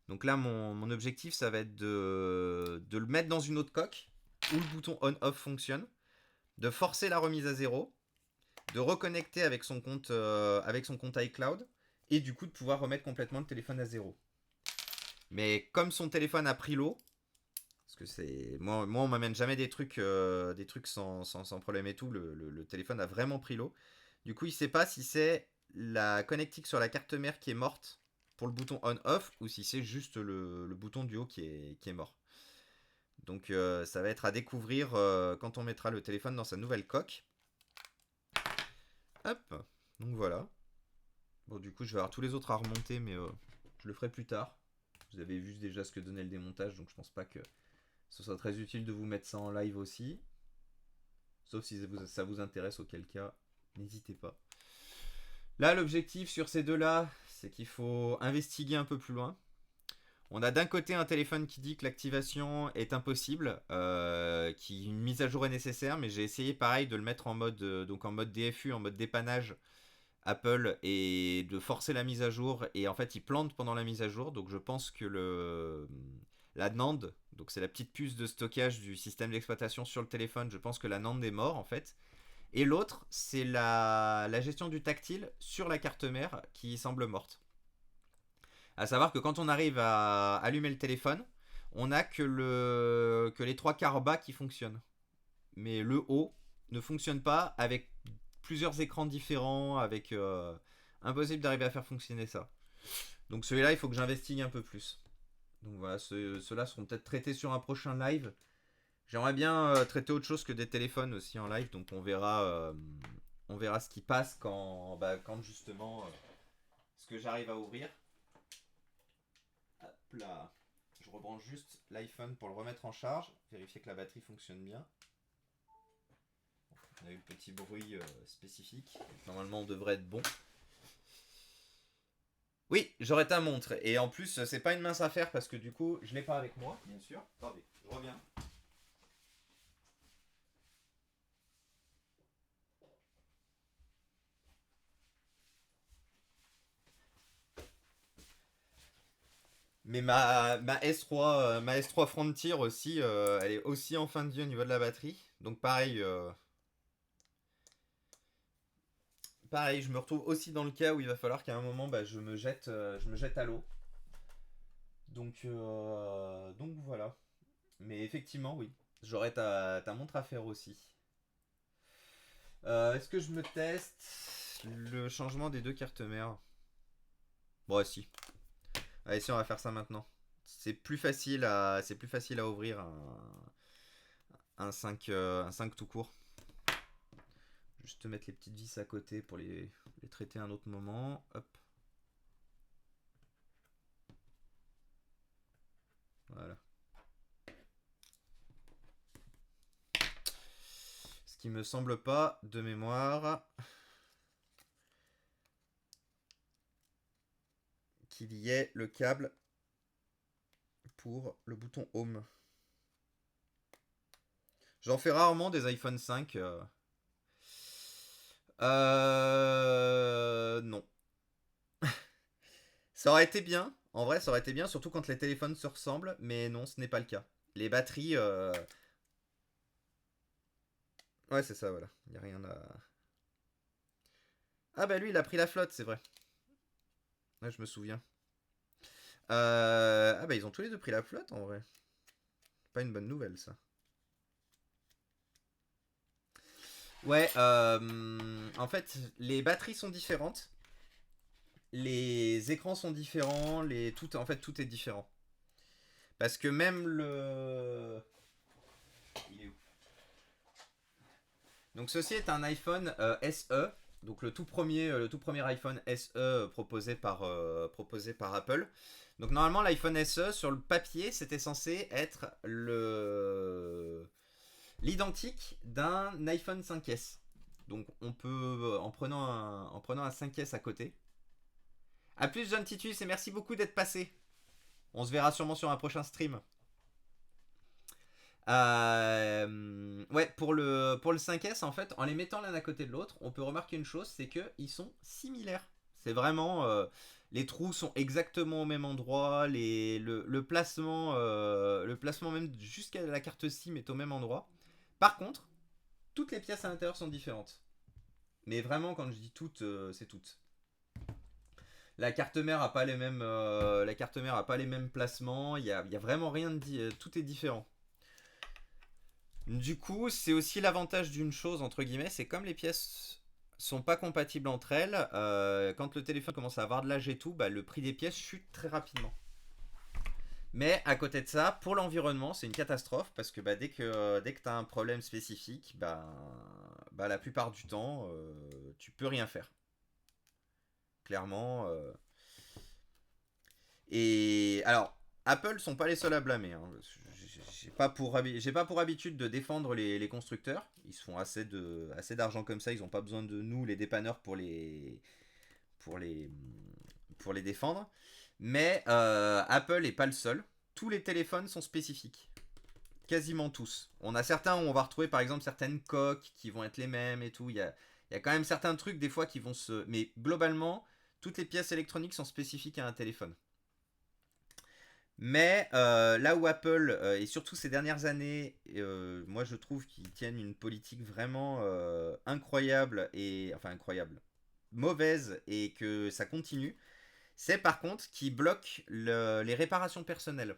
Donc là, mon objectif, ça va être de le mettre dans une autre coque, où le bouton on-off fonctionne, de forcer la remise à zéro, de reconnecter avec son compte iCloud, et du coup de pouvoir remettre complètement le téléphone à zéro. Mais comme son téléphone a pris l'eau, parce que c'est moi on m'amène jamais des trucs sans problème et tout, le téléphone a vraiment pris l'eau. Du coup il sait pas si c'est la connectique sur la carte mère qui est morte pour le bouton on-off ou si c'est juste le bouton du haut qui est mort. Donc ça va être à découvrir quand on mettra le téléphone dans sa nouvelle coque. Hop, donc voilà. Bon du coup je vais avoir tous les autres à remonter mais je le ferai plus tard. Vous avez vu déjà ce que donnait le démontage donc je pense pas que ce sera très utile de vous mettre ça en live aussi. Sauf si ça vous intéresse, auquel cas, n'hésitez pas. Là, l'objectif sur ces deux-là, c'est qu'il faut investiguer un peu plus loin. On a d'un côté un téléphone qui dit que l'activation est impossible, qu'une mise à jour est nécessaire, mais j'ai essayé pareil de le mettre en mode, donc en mode DFU, en mode dépannage Apple, et de forcer la mise à jour, et en fait il plante pendant la mise à jour, donc je pense que la NAND, donc c'est la petite puce de stockage du système d'exploitation sur le téléphone, je pense que la NAND est morte en fait. Et l'autre, c'est la gestion du tactile sur la carte mère qui semble morte. À savoir que quand on arrive à allumer le téléphone, on n'a que les trois quarts bas qui fonctionnent. Mais le haut ne fonctionne pas avec plusieurs écrans différents, avec impossible d'arriver à faire fonctionner ça. Donc celui-là, il faut que j'investigue un peu plus. Donc voilà, ceux-là seront peut-être traités sur un prochain live. J'aimerais bien traiter autre chose que des téléphones aussi en live, donc on verra ce qui passe quand justement ce que j'arrive à ouvrir. Hop là, je rebranche juste l'iPhone pour le remettre en charge, vérifier que la batterie fonctionne bien. On a eu le petit bruit spécifique, normalement on devrait être bon. Oui, j'aurais ta montre, et en plus c'est pas une mince affaire parce que du coup je l'ai pas avec moi, bien sûr. Attendez, je reviens. Mais ma S3 Frontier aussi, elle est aussi en fin de vie au niveau de la batterie. Donc pareil, je me retrouve aussi dans le cas où il va falloir qu'à un moment je me jette à l'eau. Donc voilà. Mais effectivement, oui. J'aurai ta montre à faire aussi. Est-ce que je me teste le changement des deux cartes mères? Bon, si. Allez, si, on va faire ça maintenant. C'est plus facile à ouvrir un 5 tout court. Juste te mettre les petites vis à côté pour les traiter à un autre moment. Hop. Voilà. Ce qui me semble pas de mémoire qu'il y ait le câble pour le bouton Home. J'en fais rarement des iPhone 5. Non. Ça aurait été bien. En vrai, ça aurait été bien, surtout quand les téléphones se ressemblent. Mais non, ce n'est pas le cas. Les batteries. Ouais, c'est ça, voilà. Il n'y a rien à. Ah, bah lui, il a pris la flotte, c'est vrai. Ouais, je me souviens. Ah, bah ils ont tous les deux pris la flotte en vrai. Pas une bonne nouvelle, ça. Ouais, en fait, les batteries sont différentes. Les écrans sont différents. En fait, tout est différent. Parce que même le. Il est où? Donc, ceci est un iPhone SE. Donc le tout premier iPhone SE proposé par Apple. Donc normalement l'iPhone SE sur le papier c'était censé être l'identique d'un iPhone 5S. Donc on peut en prenant un 5S à côté. A plus John Titus et merci beaucoup d'être passé. On se verra sûrement sur un prochain stream. Ouais, pour le 5S, en fait, en les mettant l'un à côté de l'autre, on peut remarquer une chose, c'est qu'ils sont similaires. C'est vraiment... les trous sont exactement au même endroit, le placement même jusqu'à la carte SIM est au même endroit. Par contre, toutes les pièces à l'intérieur sont différentes. Mais vraiment, quand je dis toutes, c'est toutes. La carte mère a pas les mêmes, placements. Il y a vraiment rien de tout est différent. Du coup, c'est aussi l'avantage d'une chose entre guillemets, c'est comme les pièces sont pas compatibles entre elles, quand le téléphone commence à avoir de l'âge et tout, bah, le prix des pièces chute très rapidement. Mais à côté de ça, pour l'environnement, c'est une catastrophe parce que bah, dès que tu as un problème spécifique, bah, la plupart du temps, tu peux rien faire. Clairement. Et alors, Apple sont pas les seuls à blâmer. Hein. J'ai pas pour habitude de défendre les constructeurs. Ils se font assez d'argent comme ça. Ils n'ont pas besoin de nous, les dépanneurs, pour les, pour les défendre. Mais Apple est pas le seul. Tous les téléphones sont spécifiques. Quasiment tous. On a certains où on va retrouver par exemple certaines coques qui vont être les mêmes et tout. Il y a quand même certains trucs des fois qui vont se... Mais globalement, toutes les pièces électroniques sont spécifiques à un téléphone. Mais là où Apple, et surtout ces dernières années, moi je trouve qu'ils tiennent une politique vraiment incroyable, enfin incroyable, mauvaise, et que ça continue, c'est par contre qu'ils bloquent les réparations personnelles.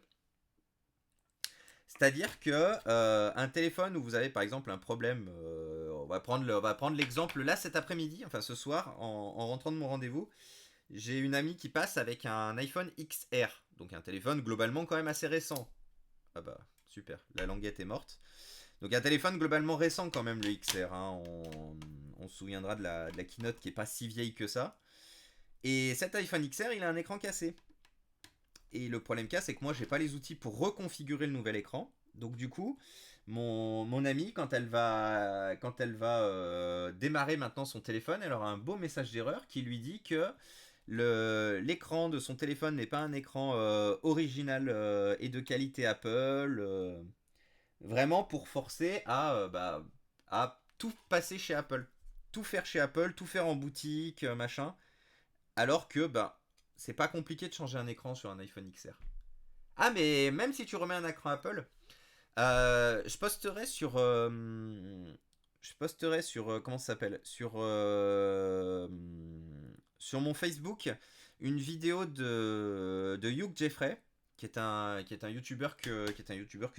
C'est-à-dire que un téléphone où vous avez par exemple un problème, on va prendre l'exemple là cet après-midi, enfin ce soir, en rentrant de mon rendez-vous, j'ai une amie qui passe avec un iPhone XR, donc un téléphone globalement quand même assez récent. Ah bah super, la languette est morte. Donc un téléphone globalement récent quand même le XR, hein. On se souviendra de la keynote qui est pas si vieille que ça. Et cet iPhone XR il a un écran cassé. Et le problème cas c'est que moi j'ai pas les outils pour reconfigurer le nouvel écran. Donc du coup, mon amie quand elle va démarrer maintenant son téléphone, elle aura un beau message d'erreur qui lui dit que l'écran de son téléphone n'est pas un écran original et de qualité Apple. Vraiment pour forcer à tout passer chez Apple. Tout faire chez Apple, tout faire en boutique, machin. Alors que c'est pas compliqué de changer un écran sur un iPhone XR. Ah mais même si tu remets un écran Apple, je posterai sur... comment ça s'appelle sur mon Facebook une vidéo de Hugh Jeffrey qui est un youtubeur que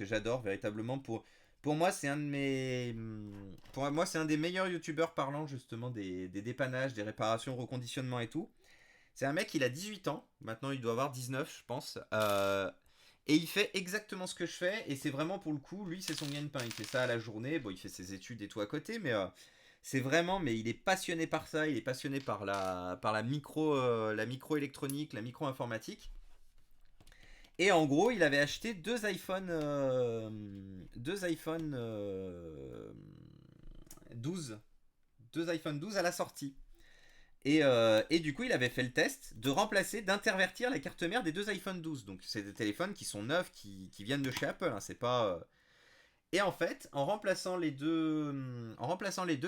j'adore véritablement. Pour moi c'est un des meilleurs youtubeurs parlant justement des dépannages, des réparations, reconditionnement et tout. C'est un mec, il a 18 ans, maintenant il doit avoir 19 je pense, et il fait exactement ce que je fais, et c'est vraiment pour le coup, lui c'est son gagne-pain, il fait ça à la journée, bon il fait ses études et tout à côté, mais c'est vraiment, mais il est passionné par ça, il est passionné par la micro-électronique, la micro-informatique. Et en gros, il avait acheté deux iPhone 12, deux iPhone 12 à la sortie. Et du coup, il avait fait le test d'intervertir la carte mère des deux iPhone 12. Donc, c'est des téléphones qui sont neufs, qui viennent de chez Apple. Hein, c'est pas. Et en fait, en remplaçant les deux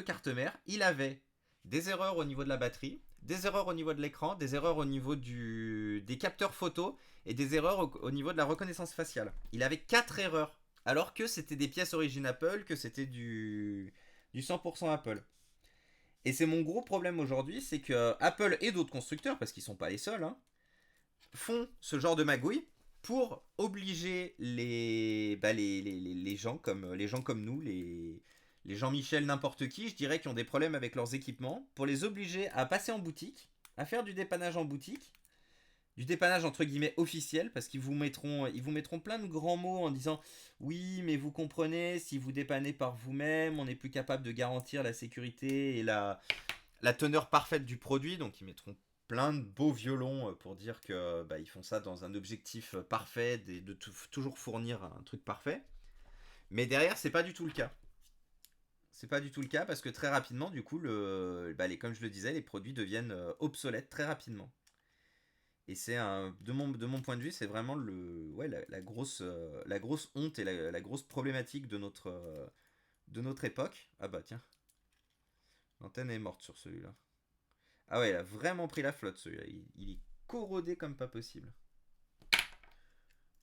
cartes mères, il avait des erreurs au niveau de la batterie, des erreurs au niveau de l'écran, des erreurs au niveau des capteurs photo et des erreurs au niveau de la reconnaissance faciale. Il avait 4 erreurs. Alors que c'était des pièces origine Apple, que c'était du 100% Apple. Et c'est mon gros problème aujourd'hui, c'est que Apple et d'autres constructeurs, parce qu'ils sont pas les seuls, hein, font ce genre de magouille pour obliger les gens comme nous, les Jean-Michel n'importe qui, je dirais, qui ont des problèmes avec leurs équipements, pour les obliger à passer en boutique, à faire du dépannage en boutique, du dépannage entre guillemets officiel, parce qu'ils vous mettront plein de grands mots en disant oui mais vous comprenez, si vous dépannez par vous-même, on n'est plus capable de garantir la sécurité et la teneur parfaite du produit, donc ils mettront plein de beaux violons pour dire que bah, ils font ça dans un objectif parfait, de toujours fournir un truc parfait. Mais derrière, c'est pas du tout le cas. C'est pas du tout le cas parce que très rapidement, du coup, comme je le disais, les produits deviennent obsolètes très rapidement. Et c'est de mon point de vue, c'est vraiment la grosse honte et la grosse problématique de notre époque. Ah bah tiens, l'antenne est morte sur celui-là. Ah ouais, il a vraiment pris la flotte celui-là. Il est corrodé comme pas possible.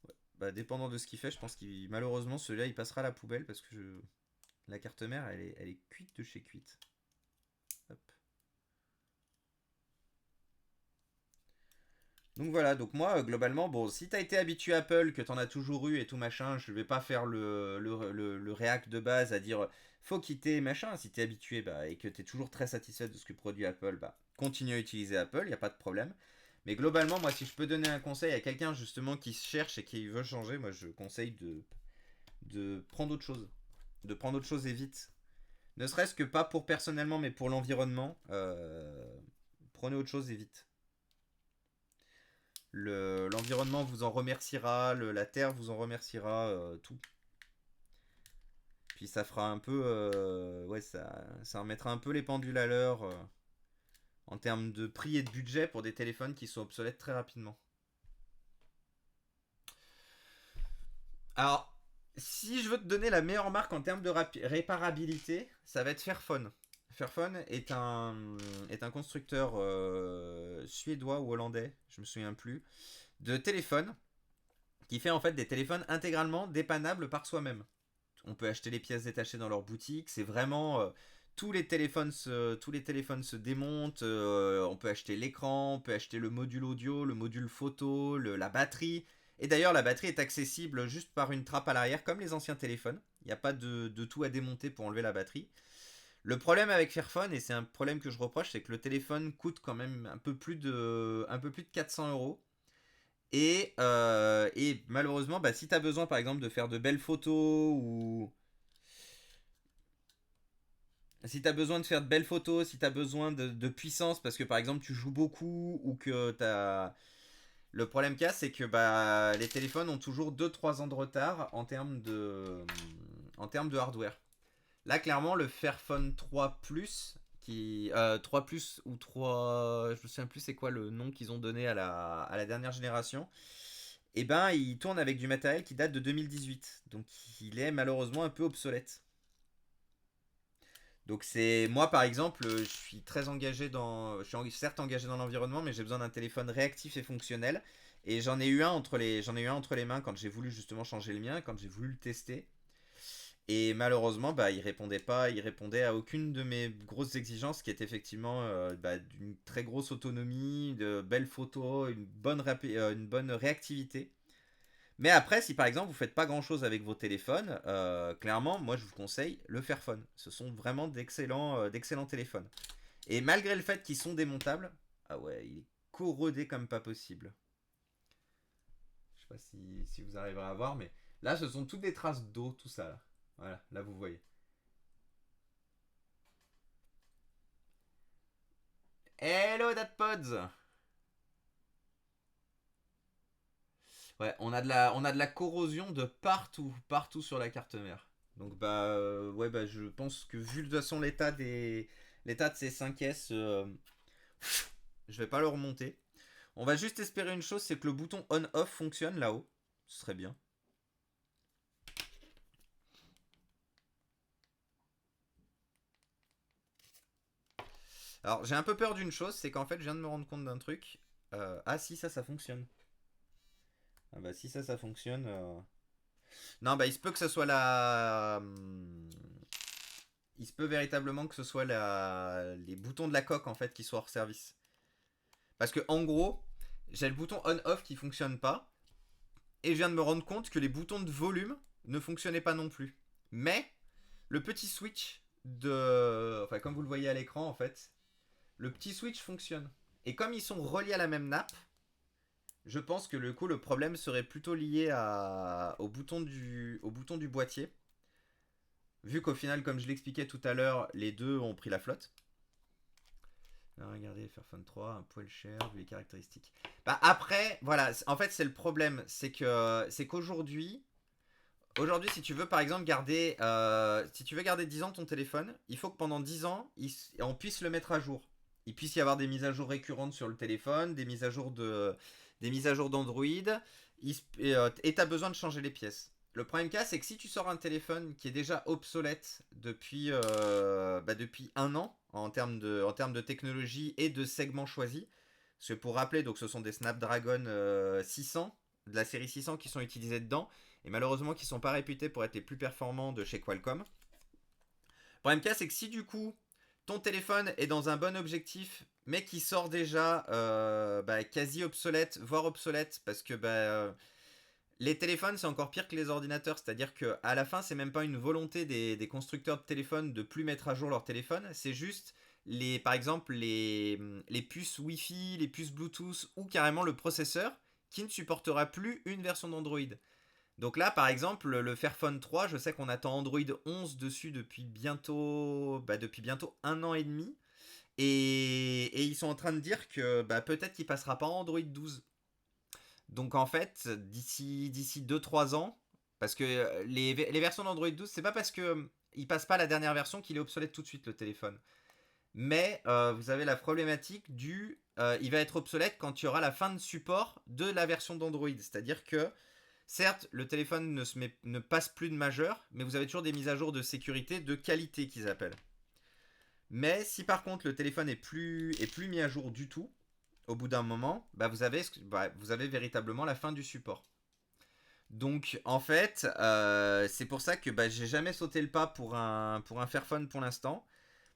Ouais. Bah dépendant de ce qu'il fait, je pense qu'il malheureusement celui-là il passera à la poubelle parce que la carte mère elle est cuite de chez cuite. Hop. Donc voilà, donc moi globalement, bon, si t'as été habitué à Apple, que t'en as toujours eu et tout machin, je vais pas faire le réac de base à dire faut quitter machin. Si t'es habitué bah, et que t'es toujours très satisfait de ce que produit Apple, bah continue à utiliser Apple, y a pas de problème. Mais globalement, moi si je peux donner un conseil à quelqu'un justement qui se cherche et qui veut changer, moi je conseille de prendre autre chose. De prendre autre chose et vite. Ne serait-ce que pas pour personnellement mais pour l'environnement, prenez autre chose et vite. L'environnement vous en remerciera, la terre vous en remerciera, tout. Puis ça fera un peu, ouais, ça remettra un peu les pendules à l'heure en termes de prix et de budget pour des téléphones qui sont obsolètes très rapidement. Alors, si je veux te donner la meilleure marque en termes de réparabilité, ça va être Fairphone. Fairphone est un constructeur suédois ou hollandais, je me souviens plus, de téléphones qui fait en fait des téléphones intégralement dépannables par soi-même. On peut acheter les pièces détachées dans leur boutique. C'est vraiment tous les téléphones se démontent. On peut acheter l'écran, on peut acheter le module audio, le module photo, la batterie. Et d'ailleurs, la batterie est accessible juste par une trappe à l'arrière, comme les anciens téléphones. Il n'y a pas de tout à démonter pour enlever la batterie. Le problème avec Fairphone, et c'est un problème que je reproche, c'est que le téléphone coûte quand même un peu plus de 400 euros. Et malheureusement, bah, si tu as besoin par exemple de faire de belles photos ou si tu as besoin de faire de belles photos, si tu as besoin de puissance parce que par exemple tu joues beaucoup ou que tu as... Le problème qu'il y a, c'est que bah, les téléphones ont toujours 2-3 ans de retard en termes de hardware. Là, clairement, le Fairphone 3 Plus, 3 Plus ou 3... Je me souviens plus c'est quoi le nom qu'ils ont donné à la dernière génération. Et ben, il tourne avec du matériel qui date de 2018. Donc, il est malheureusement un peu obsolète. Donc, c'est moi par exemple, je suis très engagé je suis certes engagé dans l'environnement, mais j'ai besoin d'un téléphone réactif et fonctionnel. Et j'en ai eu un entre les mains quand j'ai voulu justement changer le mien, quand j'ai voulu le tester. Et malheureusement, bah, il répondait pas, il répondait à aucune de mes grosses exigences, qui est effectivement bah, d'une très grosse autonomie, de belles photos, une bonne réactivité. Mais après, si par exemple vous faites pas grand chose avec vos téléphones, clairement, moi je vous conseille le Fairphone. Ce sont vraiment d'excellents téléphones. Et malgré le fait qu'ils sont démontables, ah ouais, il est corrodé comme pas possible. Je sais pas si vous arriverez à voir, mais là ce sont toutes des traces d'eau, tout ça. Là. Voilà, là vous voyez. Hello Datpods. Ouais, on a de la corrosion de partout, partout sur la carte mère. Donc bah ouais bah je pense que vu de toute façon l'état de ces 5S, je vais pas le remonter. On va juste espérer une chose, c'est que le bouton on-off fonctionne là-haut. Ce serait bien. Alors j'ai un peu peur d'une chose, c'est qu'en fait je viens de me rendre compte d'un truc. Ah si ça fonctionne. Ah bah si ça fonctionne. Non bah il se peut que ce soit il se peut véritablement que ce soit les boutons de la coque en fait qui soient hors service. Parce que en gros, j'ai le bouton on-off qui fonctionne pas. Et je viens de me rendre compte que les boutons de volume ne fonctionnaient pas non plus. Mais le petit switch enfin comme vous le voyez à l'écran en fait, le petit switch fonctionne. Et comme ils sont reliés à la même nappe, je pense que le problème serait plutôt lié au bouton du boîtier. Vu qu'au final, comme je l'expliquais tout à l'heure, les deux ont pris la flotte. Regardez, Fairphone 3, un poil cher, vu les caractéristiques. Bah après, voilà, en fait c'est le problème, c'est qu'aujourd'hui, si tu veux par exemple garder, si tu veux garder 10 ans ton téléphone, il faut que pendant 10 ans, on puisse le mettre à jour. Il puisse y avoir des mises à jour récurrentes sur le téléphone, des mises à jour d'Android, et tu as besoin de changer les pièces. Le problème cas, c'est que si tu sors un téléphone qui est déjà obsolète depuis un an en termes de technologie et de segments choisis, parce que pour rappeler, donc ce sont des Snapdragon 600 de la série 600 qui sont utilisés dedans et malheureusement qui ne sont pas réputés pour être les plus performants de chez Qualcomm. Le problème cas, c'est que si du coup ton téléphone est dans un bon objectif mais qui sort déjà quasi obsolète, voire obsolète, parce que les téléphones c'est encore pire que les ordinateurs, c'est-à-dire qu'à la fin c'est même pas une volonté des constructeurs de téléphones de plus mettre à jour leur téléphone, c'est juste par exemple les puces Wi-Fi, les puces Bluetooth ou carrément le processeur qui ne supportera plus une version d'Android. Donc là, par exemple, le Fairphone 3, je sais qu'on attend Android 11 dessus depuis bientôt un an et demi. Et ils sont en train de dire que peut-être qu'il passera pas en Android 12. Donc en fait, d'ici 2-3 ans, parce que les versions d'Android 12, c'est pas parce que il passe pas la dernière version qu'il est obsolète tout de suite le téléphone. Mais vous avez la problématique il va être obsolète quand il y aura la fin de support de la version d'Android. C'est-à-dire que certes, le téléphone ne passe plus de majeur, mais vous avez toujours des mises à jour de sécurité de qualité qu'ils appellent. Mais si par contre le téléphone est plus mis à jour du tout, au bout d'un moment, vous avez véritablement la fin du support. Donc en fait, c'est pour ça que j'ai jamais sauté le pas pour un Fairphone pour l'instant,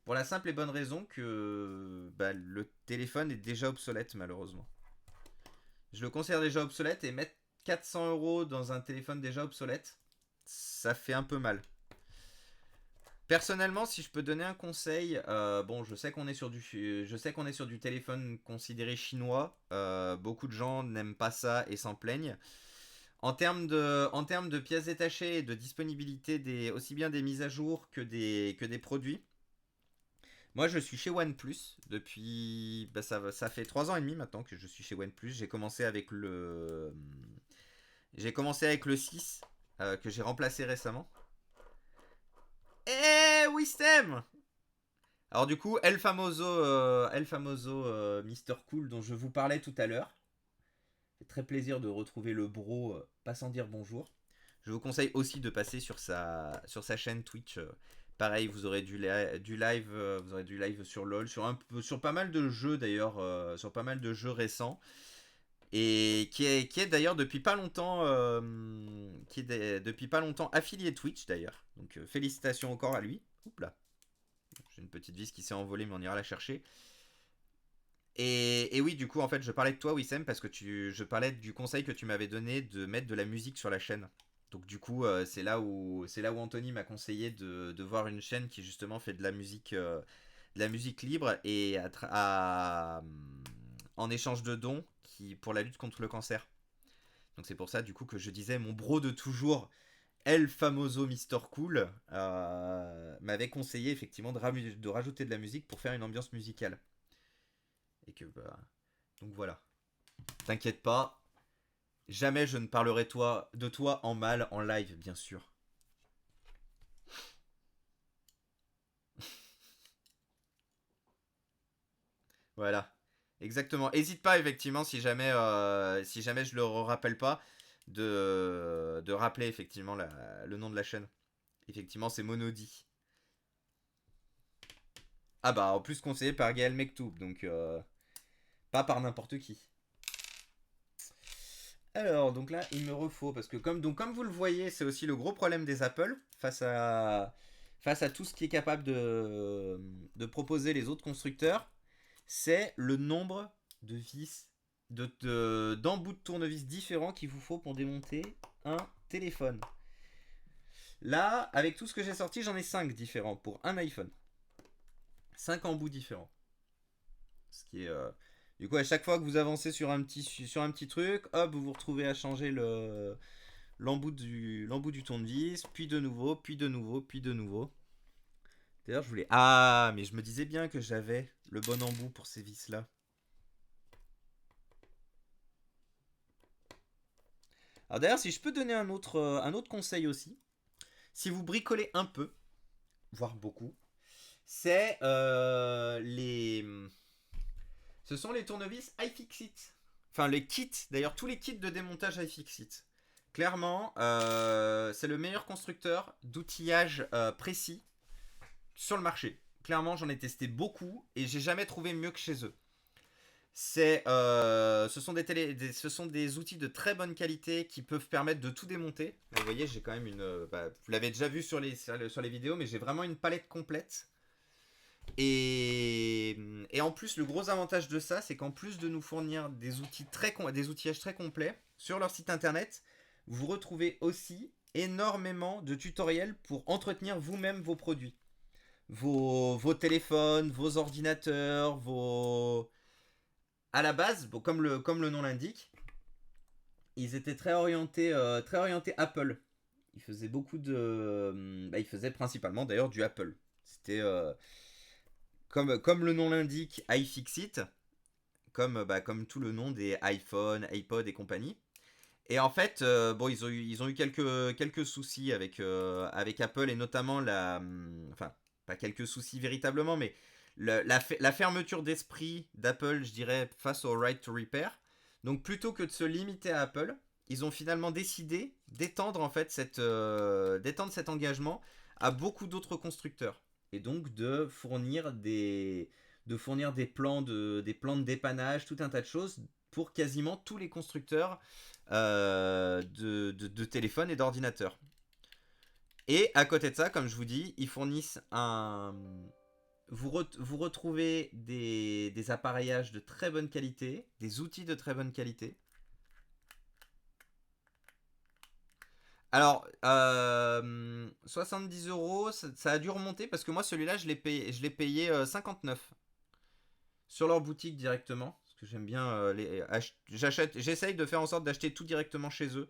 pour la simple et bonne raison que le téléphone est déjà obsolète malheureusement. Je le considère déjà obsolète et mettre 400 € dans un téléphone déjà obsolète, ça fait un peu mal. Personnellement, si je peux donner un conseil, je sais qu'on est sur du téléphone considéré chinois. Beaucoup de gens n'aiment pas ça et s'en plaignent. En termes de pièces détachées et de disponibilité aussi bien des mises à jour que des produits, moi je suis chez OnePlus depuis. Ça fait 3 ans et demi maintenant que je suis chez OnePlus. J'ai commencé avec le 6 que j'ai remplacé récemment. Eh Wistem. Alors du coup, El Famoso Mr. Cool dont je vous parlais tout à l'heure. C'est très plaisir de retrouver le bro pas sans dire bonjour. Je vous conseille aussi de passer sur sa chaîne Twitch. Pareil, vous aurez du live, sur LoL, sur pas mal de jeux d'ailleurs, sur pas mal de jeux récents. Et qui est d'ailleurs depuis pas longtemps affilié Twitch d'ailleurs. Donc félicitations encore à lui. Oups là. J'ai une petite vis qui s'est envolée, mais on ira la chercher. Et oui, du coup, en fait, je parlais de toi, Wissem, parce que je parlais du conseil que tu m'avais donné de mettre de la musique sur la chaîne. Donc du coup, c'est là où Anthony m'a conseillé de voir une chaîne qui justement fait de la musique libre et en échange de dons pour la lutte contre le cancer. Donc c'est pour ça du coup que je disais mon bro de toujours, El Famoso Mr. Cool, m'avait conseillé effectivement de rajouter de la musique pour faire une ambiance musicale. Et que donc voilà. T'inquiète pas, jamais je ne parlerai de toi en mal en live, bien sûr. Voilà. Exactement. Hésite pas effectivement si jamais je le rappelle pas de rappeler effectivement le nom de la chaîne. Effectivement, c'est Monody. Ah bah en plus conseillé par Gaël Mektoub, donc pas par n'importe qui. Alors donc là il me refaut parce que comme vous le voyez, c'est aussi le gros problème des Apple face à tout ce qui est capable de proposer les autres constructeurs, c'est le nombre de vis d'embouts de tournevis différents qu'il vous faut pour démonter un téléphone. Là, avec tout ce que j'ai sorti, j'en ai 5 différents pour un iPhone. 5 embouts différents. Ce qui est du coup, à chaque fois que vous avancez sur un petit truc, hop, vous vous retrouvez à changer l'embout du tournevis, puis de nouveau, puis de nouveau, puis de nouveau. D'ailleurs, je voulais. Ah, mais je me disais bien que j'avais le bon embout pour ces vis-là. Alors d'ailleurs, si je peux donner un autre conseil aussi, si vous bricolez un peu, voire beaucoup, c'est ce sont les tournevis iFixit. Enfin, les kits, d'ailleurs, tous les kits de démontage iFixit. Clairement, c'est le meilleur constructeur d'outillage précis sur le marché. Clairement, j'en ai testé beaucoup et j'ai jamais trouvé mieux que chez eux. Ce sont des outils de très bonne qualité qui peuvent permettre de tout démonter. Vous voyez, j'ai quand même vous l'avez déjà vu sur les vidéos, mais j'ai vraiment une palette complète. Et en plus, le gros avantage de ça, c'est qu'en plus de nous fournir des outillages très complets sur leur site internet, vous retrouvez aussi énormément de tutoriels pour entretenir vous-même vos produits. Vos téléphones, vos ordinateurs, vos... À la base, bon, comme le nom l'indique, ils étaient très orientés Apple. Ils faisaient beaucoup de... ils faisaient principalement d'ailleurs du Apple. C'était... comme le nom l'indique, iFixit, comme tout le nom des iPhone, iPod et compagnie. Et en fait, bon, ils ont eu quelques soucis avec Apple et notamment enfin, pas quelques soucis véritablement, mais la fermeture d'esprit d'Apple, je dirais, face au right to repair. Donc plutôt que de se limiter à Apple, ils ont finalement décidé d'étendre en fait d'étendre cet engagement à beaucoup d'autres constructeurs et donc des plans de dépannage, tout un tas de choses pour quasiment tous les constructeurs de téléphones et d'ordinateurs. Et à côté de ça, comme je vous dis, ils fournissent vous retrouvez des appareillages de très bonne qualité, des outils de très bonne qualité. Alors, 70 €, ça a dû remonter parce que moi, celui-là, je l'ai payé 59 sur leur boutique directement. Parce que j'aime bien j'essaye de faire en sorte d'acheter tout directement chez eux.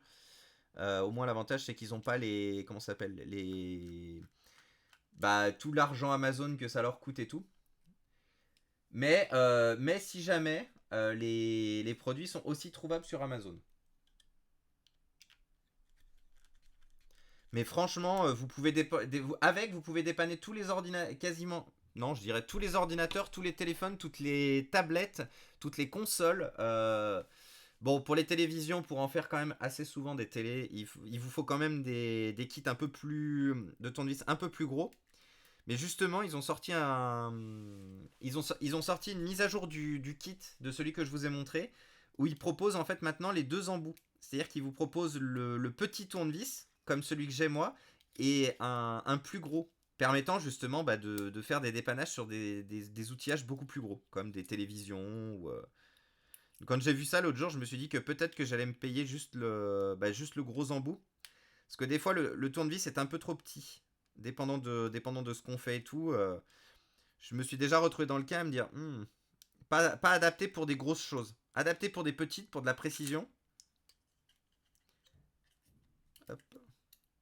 Au moins, l'avantage, c'est qu'ils n'ont pas les. Comment ça s'appelle tout l'argent Amazon que ça leur coûte et tout. Mais si jamais, les produits sont aussi trouvables sur Amazon. Mais franchement, vous pouvez dépanner tous les ordinateurs, quasiment, non, je dirais tous les ordinateurs, tous les téléphones, toutes les tablettes, toutes les consoles. Bon, pour les télévisions, pour en faire quand même assez souvent des télés, il vous faut quand même des kits de tournevis un peu plus gros. Mais justement, ils ont sorti une mise à jour du kit de celui que je vous ai montré, où ils proposent en fait maintenant les deux embouts. C'est-à-dire qu'ils vous proposent le petit tournevis, comme celui que j'ai moi, et un plus gros, permettant justement de faire des dépannages sur des outillages beaucoup plus gros, comme des télévisions. Quand j'ai vu ça l'autre jour, je me suis dit que peut-être que j'allais me payer juste le gros embout. Parce que des fois, le tournevis est un peu trop petit, dépendant de ce qu'on fait et tout. Je me suis déjà retrouvé dans le cas à me dire, pas adapté pour des grosses choses. Adapté pour des petites, pour de la précision. Hop.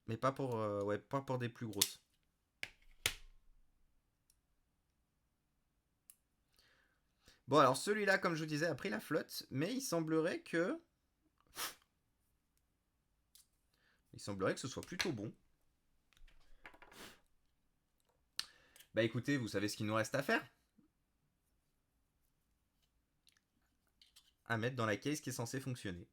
Mais pas pour des plus grosses. Bon, alors celui-là, comme je vous disais, a pris la flotte, mais il semblerait que ce soit plutôt bon. Bah écoutez, vous savez ce qu'il nous reste à faire. À mettre dans la case qui est censée fonctionner.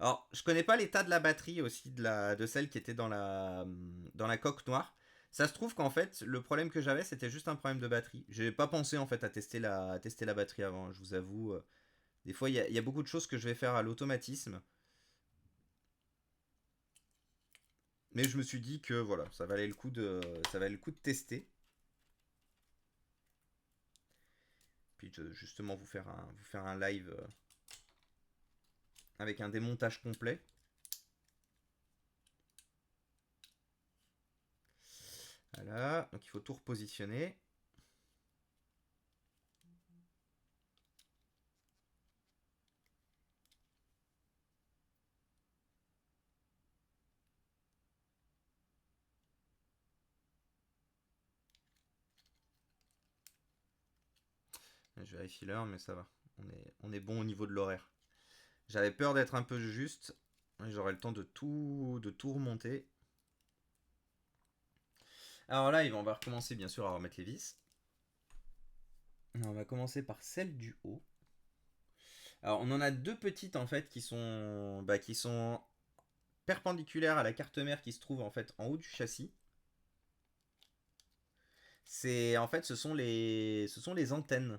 Alors, je connais pas l'état de la batterie aussi de celle qui était dans la coque noire. Ça se trouve qu'en fait, le problème que j'avais, c'était juste un problème de batterie. J'ai pas pensé en fait à tester la batterie avant, je vous avoue. Des fois, il y a beaucoup de choses que je vais faire à l'automatisme. Mais je me suis dit que voilà, ça valait le coup de tester. Puis justement vous faire un live avec un démontage complet. Voilà, donc il faut tout repositionner. Je vérifie l'heure, mais ça va. On est bon au niveau de l'horaire. J'avais peur d'être un peu juste. J'aurai le temps de tout remonter. Alors là, on va recommencer bien sûr à remettre les vis. On va commencer par celle du haut. Alors on en a deux petites en fait qui sont perpendiculaires à la carte mère qui se trouve en fait en haut du châssis. Ce sont les antennes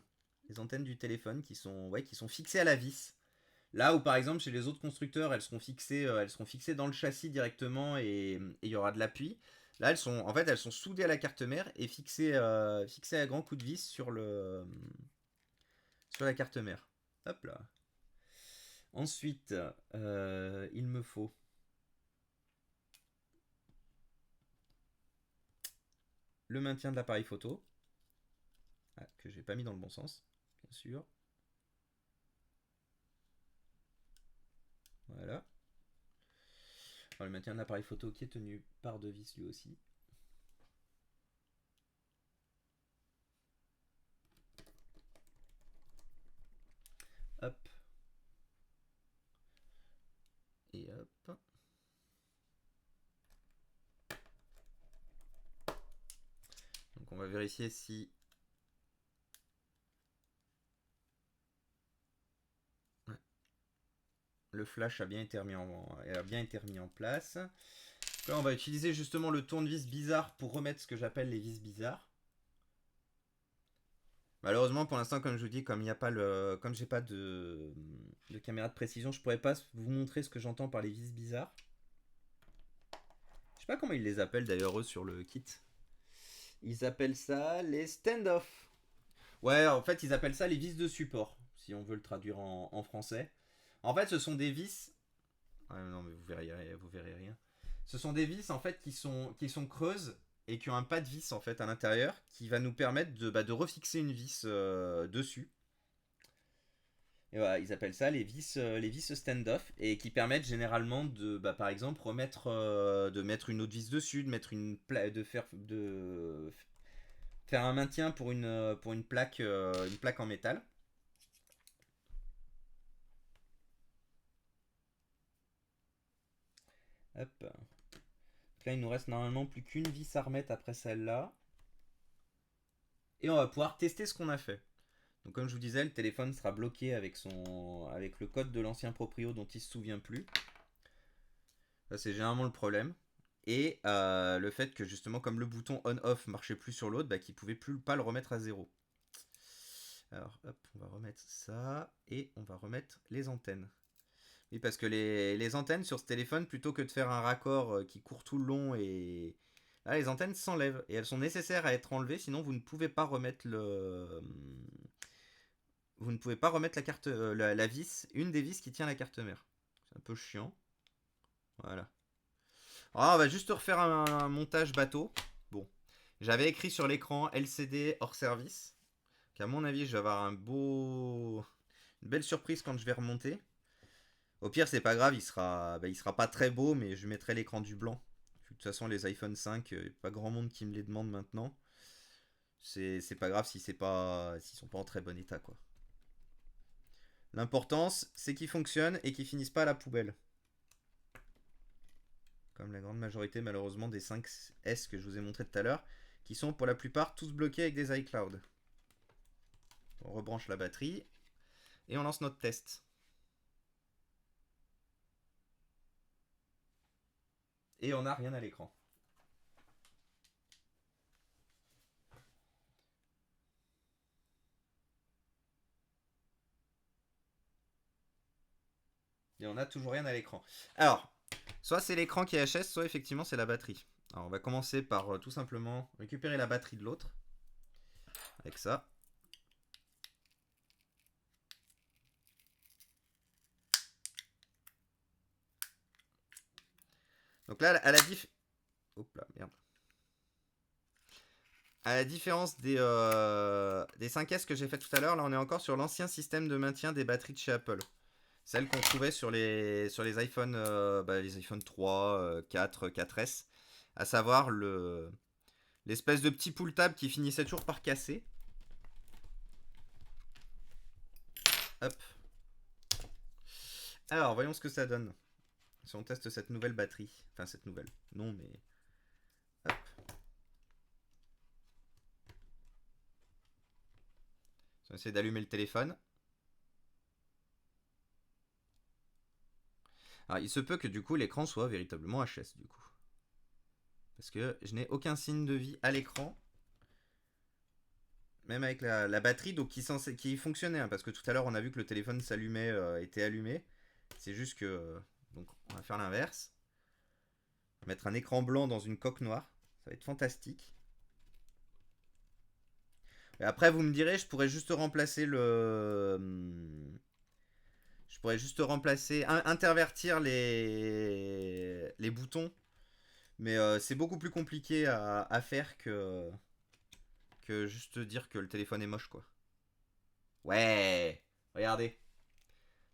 du téléphone qui sont fixées à la vis. Là où par exemple chez les autres constructeurs elles seront fixées dans le châssis directement et il y aura de l'appui. Là elles sont soudées à la carte mère et fixées à grands coups de vis sur la carte mère. Hop là. Ensuite, il me faut le maintien de l'appareil photo, que j'ai pas mis dans le bon sens, bien sûr. Voilà. Alors, le maintien de l'appareil photo qui est tenu par deux vis lui aussi. Hop. Et hop. Donc on va vérifier si le flash a bien été remis en place. Là, on va utiliser justement le tournevis bizarre pour remettre ce que j'appelle les vis bizarres. Malheureusement, pour l'instant, comme je vous dis, comme j'ai pas de caméra de précision, je pourrais pas vous montrer ce que j'entends par les vis bizarres. Je sais pas comment ils les appellent d'ailleurs eux sur le kit. Ils appellent ça les stand-off. Ouais, en fait, ils appellent ça les vis de support, si on veut le traduire en français. En fait, ce sont des vis. Ah, non, mais vous verrez rien. Ce sont des vis en fait qui sont creuses et qui ont un pas de vis en fait à l'intérieur qui va nous permettre de refixer une vis dessus. Et voilà, ils appellent ça les vis stand-off et qui permettent généralement de, par exemple, de mettre une autre vis dessus, de faire un maintien pour une plaque en métal. Hop. Donc là, il nous reste normalement plus qu'une vis à remettre après celle-là. Et on va pouvoir tester ce qu'on a fait. Donc comme je vous disais, le téléphone sera bloqué avec le code de l'ancien proprio dont il ne se souvient plus. Ça c'est généralement le problème. Et le fait que justement comme le bouton on-off marchait plus sur l'autre, qu'il ne pouvait plus pas le remettre à zéro. Alors hop, on va remettre ça et on va remettre les antennes. Oui, parce que les antennes sur ce téléphone, plutôt que de faire un raccord qui court tout le long et... Là, les antennes s'enlèvent et elles sont nécessaires à être enlevées, sinon vous ne pouvez pas remettre vous ne pouvez pas remettre la carte, la vis, une des vis qui tient la carte mère. C'est un peu chiant. Voilà. Alors, on va juste refaire un montage bateau. Bon, j'avais écrit sur l'écran LCD hors service. Qu'à mon avis, je vais avoir une belle surprise quand je vais remonter. Au pire, c'est pas grave, il sera pas très beau, mais je mettrai l'écran du blanc. De toute façon, les iPhone 5, pas grand monde qui me les demande maintenant. C'est pas grave s'ils sont pas en très bon état, quoi. L'importance, c'est qu'ils fonctionnent et qu'ils finissent pas à la poubelle. Comme la grande majorité, malheureusement, des 5S que je vous ai montré tout à l'heure, qui sont pour la plupart tous bloqués avec des iCloud. On rebranche la batterie et on lance notre test. Et on n'a rien à l'écran. Et on n'a toujours rien à l'écran. Alors, soit c'est l'écran qui est HS, soit effectivement c'est la batterie. Alors on va commencer par tout simplement récupérer la batterie de l'autre. Avec ça. Donc là, à la différence des 5S que j'ai fait tout à l'heure, là on est encore sur l'ancien système de maintien des batteries de chez Apple. Celle qu'on trouvait sur les iPhone, les iPhone 3, 4, 4S. À savoir l'espèce de petit pull tab qui finissait toujours par casser. Hop. Alors, voyons ce que ça donne. Si on teste cette nouvelle batterie. Enfin, cette nouvelle. Non, mais... Hop. On va essayer d'allumer le téléphone. Alors, il se peut que du coup, l'écran soit véritablement HS, du coup. Parce que je n'ai aucun signe de vie à l'écran. Même avec la batterie, donc qui fonctionnait. Hein, parce que tout à l'heure, on a vu que le téléphone s'allumait, était allumé. C'est juste que... donc, on va faire l'inverse. Mettre un écran blanc dans une coque noire. Ça va être fantastique. Et après, vous me direz, je pourrais juste remplacer le... Je pourrais juste remplacer... intervertir les boutons. Mais c'est beaucoup plus compliqué à faire que juste dire que le téléphone est moche, quoi. Ouais. Regardez.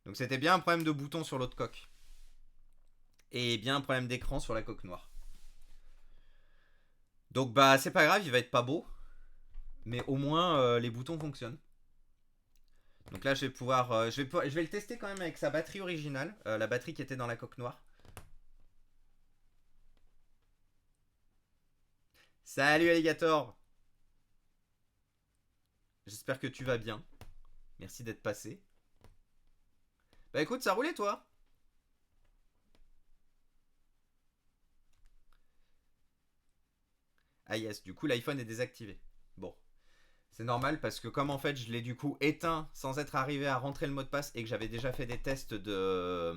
Donc c'était bien un problème de bouton sur l'autre coque. Et bien un problème d'écran sur la coque noire. Donc bah c'est pas grave, il va être pas beau. Mais au moins les boutons fonctionnent. Donc là je vais pouvoir... je vais le tester quand même avec sa batterie originale. La batterie qui était dans la coque noire. Salut Alligator. J'espère que tu vas bien. Merci d'être passé. Bah écoute, ça roulait toi. Ah yes, du coup l'iPhone est désactivé. Bon. C'est normal parce que comme en fait je l'ai du coup éteint sans être arrivé à rentrer le mot de passe et que j'avais déjà fait des tests de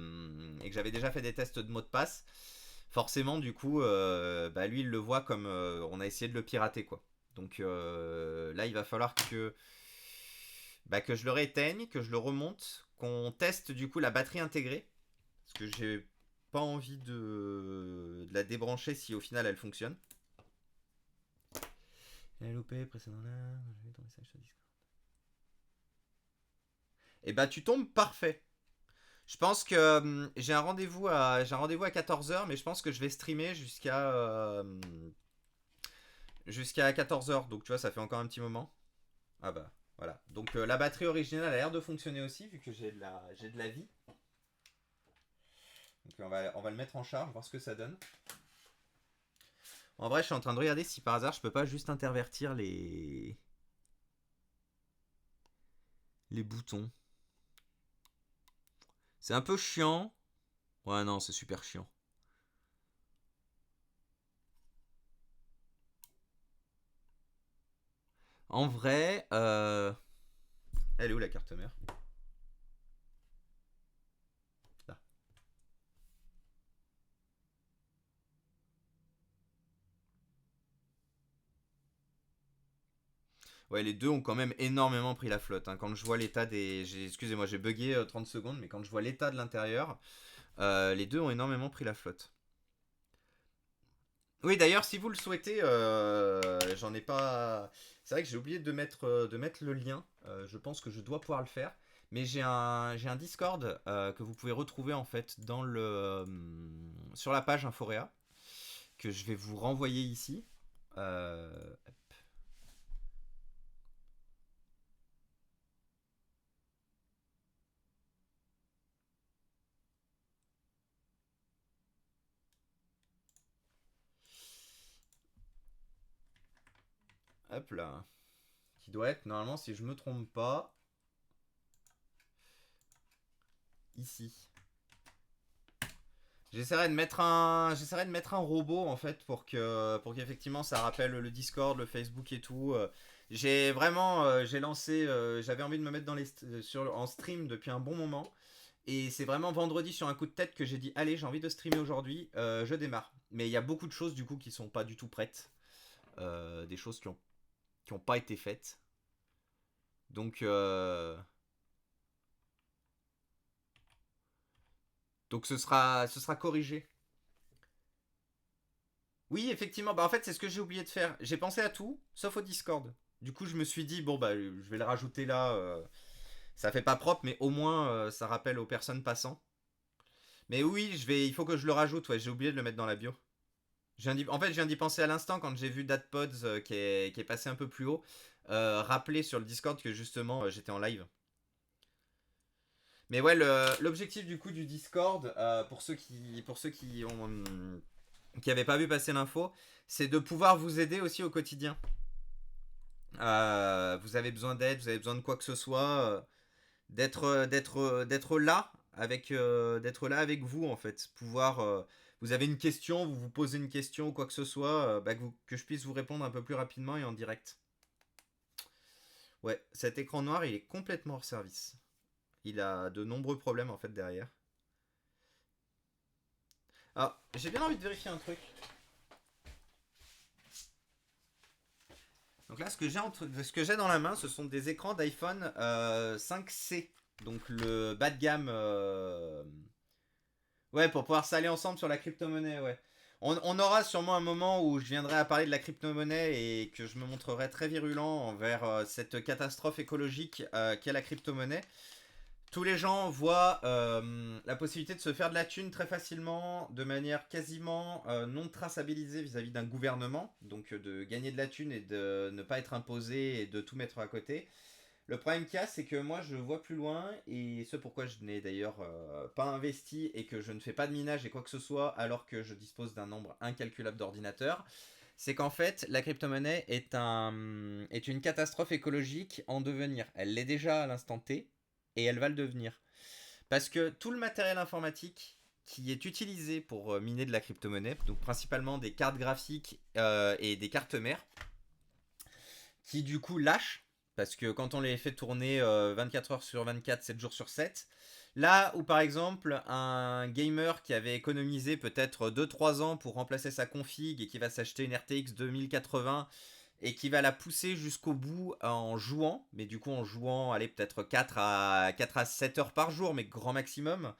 mot de passe, forcément du coup bah lui il le voit comme on a essayé de le pirater quoi. Donc là il va falloir que je le rééteigne, que je le remonte, qu'on teste du coup la batterie intégrée parce que j'ai pas envie de la débrancher si au final elle fonctionne. J'ai loupé précédemment là, j'ai vu ton message sur Discord. Et bah tu tombes parfait. Je pense que j'ai un rendez-vous à 14h, mais je pense que je vais streamer jusqu'à 14h. Donc tu vois, ça fait encore un petit moment. Ah bah voilà. Donc la batterie originale a l'air de fonctionner aussi vu que j'ai de la vie. Donc on va le mettre en charge, voir ce que ça donne. En vrai, je suis en train de regarder si par hasard je peux pas juste intervertir les boutons. C'est un peu chiant. Ouais, non, c'est super chiant. En vrai, elle est où la carte mère? Là. Ouais, les deux ont quand même énormément pris la flotte. Hein. Quand je vois l'état des... Excusez-moi, j'ai bugué 30 secondes, mais quand je vois l'état de l'intérieur, les deux ont énormément pris la flotte. Oui, d'ailleurs, si vous le souhaitez, j'en ai pas... C'est vrai que j'ai oublié de mettre le lien. Je pense que je dois pouvoir le faire. Mais j'ai un Discord que vous pouvez retrouver en fait sur la page Inforea, que je vais vous renvoyer ici. Hop là. Qui doit être, normalement, si je me trompe pas, ici. J'essaierai de mettre un robot en fait pour qu'effectivement ça rappelle le Discord, le Facebook et tout. J'ai vraiment j'ai lancé j'avais envie de me mettre en stream depuis un bon moment et c'est vraiment vendredi sur un coup de tête que j'ai dit allez, j'ai envie de streamer aujourd'hui, je démarre. Mais il y a beaucoup de choses du coup qui sont pas du tout prêtes. Des choses qui ont pas été faites. Donc ce sera corrigé. Oui, effectivement. Bah, en fait, c'est ce que j'ai oublié de faire. J'ai pensé à tout, sauf au Discord. Du coup, je me suis dit, bon, bah, je vais le rajouter là. Ça fait pas propre, mais au moins, ça rappelle aux personnes passant. Mais oui, il faut que je le rajoute. Ouais, j'ai oublié de le mettre dans la bio. En fait, je viens d'y penser à l'instant quand j'ai vu Datpods qui est passé un peu plus haut. Rappeler sur le Discord que justement, j'étais en live. Mais ouais, l'objectif du coup du Discord, qui avaient pas vu passer l'info, c'est de pouvoir vous aider aussi au quotidien. Vous avez besoin d'aide, vous avez besoin de quoi que ce soit, d'être là d'être là avec vous en fait. Vous avez une question, vous vous posez une question ou quoi que ce soit, que je puisse vous répondre un peu plus rapidement et en direct. Ouais, cet écran noir, il est complètement hors service. Il a de nombreux problèmes en fait derrière. Alors, j'ai bien envie de vérifier un truc. Donc là, ce que j'ai dans la main, ce sont des écrans d'iPhone 5C. Donc le bas de gamme. Ouais, pour pouvoir s'aller ensemble sur la crypto-monnaie, ouais. On aura sûrement un moment où je viendrai à parler de la crypto-monnaie et que je me montrerai très virulent envers cette catastrophe écologique qu'est la crypto-monnaie. Tous les gens voient la possibilité de se faire de la thune très facilement, de manière quasiment non traçabilisée vis-à-vis d'un gouvernement, donc de gagner de la thune et de ne pas être imposé et de tout mettre à côté. Le problème qu'il y a, c'est que moi je vois plus loin, et ce pourquoi je n'ai d'ailleurs pas investi et que je ne fais pas de minage et quoi que ce soit alors que je dispose d'un nombre incalculable d'ordinateurs, c'est qu'en fait la crypto-monnaie est une catastrophe écologique en devenir. Elle l'est déjà à l'instant T, et elle va le devenir. Parce que tout le matériel informatique qui est utilisé pour miner de la crypto-monnaie, donc principalement des cartes graphiques et des cartes mères, qui du coup lâchent, parce que quand on les fait tourner 24 heures sur 24, 7 jours sur 7, là où par exemple un gamer qui avait économisé peut-être 2-3 ans pour remplacer sa config et qui va s'acheter une RTX 2080 et qui va la pousser jusqu'au bout en jouant, mais du coup en jouant, allez, peut-être 4 à 7 heures par jour, mais grand maximum,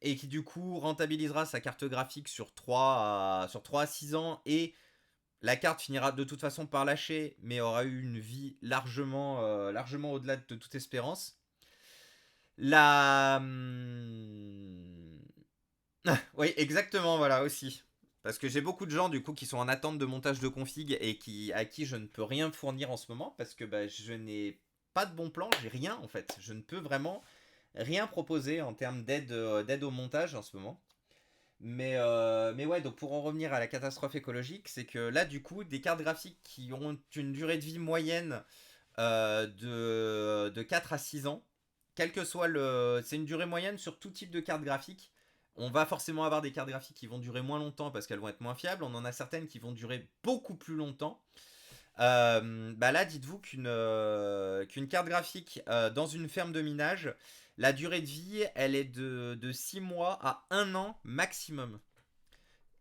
et qui du coup rentabilisera sa carte graphique sur 3 à 6 ans, et la carte finira de toute façon par lâcher, mais aura eu une vie largement au-delà de toute espérance. La... Oui, exactement, voilà, aussi. Parce que j'ai beaucoup de gens du coup qui sont en attente de montage de config et à qui je ne peux rien fournir en ce moment parce que je n'ai pas de bon plan, j'ai rien en fait. Je ne peux vraiment rien proposer en termes d'aide au montage en ce moment. Mais ouais, donc pour en revenir à la catastrophe écologique, c'est que là du coup, des cartes graphiques qui ont une durée de vie moyenne de 4 à 6 ans, quel que soit le... C'est une durée moyenne sur tout type de carte graphique. On va forcément avoir des cartes graphiques qui vont durer moins longtemps parce qu'elles vont être moins fiables. On en a certaines qui vont durer beaucoup plus longtemps. Là, dites-vous qu'une carte graphique dans une ferme de minage, la durée de vie, elle est de 6 mois à 1 an maximum.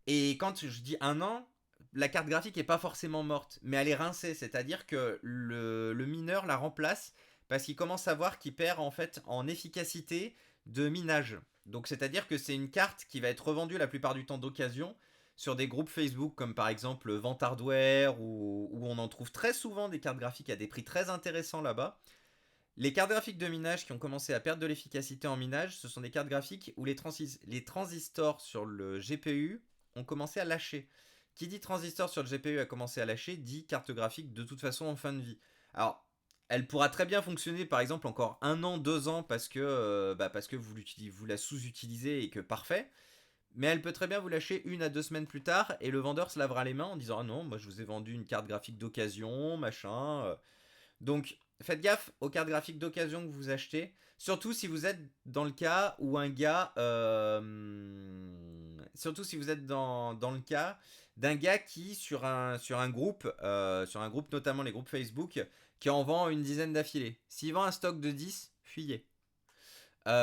Et quand je dis 1 an, la carte graphique n'est pas forcément morte, mais elle est rincée, c'est-à-dire que le mineur la remplace parce qu'il commence à voir qu'il perd en fait en efficacité de minage. Donc c'est-à-dire que c'est une carte qui va être revendue la plupart du temps d'occasion sur des groupes Facebook comme par exemple Vente Hardware, où on en trouve très souvent des cartes graphiques à des prix très intéressants là-bas. Les cartes graphiques de minage qui ont commencé à perdre de l'efficacité en minage, ce sont des cartes graphiques où les transistors sur le GPU ont commencé à lâcher. Qui dit transistor sur le GPU a commencé à lâcher, dit carte graphique de toute façon en fin de vie. Alors, elle pourra très bien fonctionner par exemple encore 1 an, 2 ans parce que vous la sous-utilisez et que parfait. Mais elle peut très bien vous lâcher 1 à 2 semaines plus tard et le vendeur se lavera les mains en disant ah non, moi je vous ai vendu une carte graphique d'occasion, machin. Donc, faites gaffe aux cartes graphiques d'occasion que vous achetez. Surtout si vous êtes dans le cas où un gars. Surtout si vous êtes dans le cas d'un gars qui, sur un groupe, notamment les groupes Facebook, qui en vend une dizaine d'affilés. S'il vend un stock de 10, fuyez. Un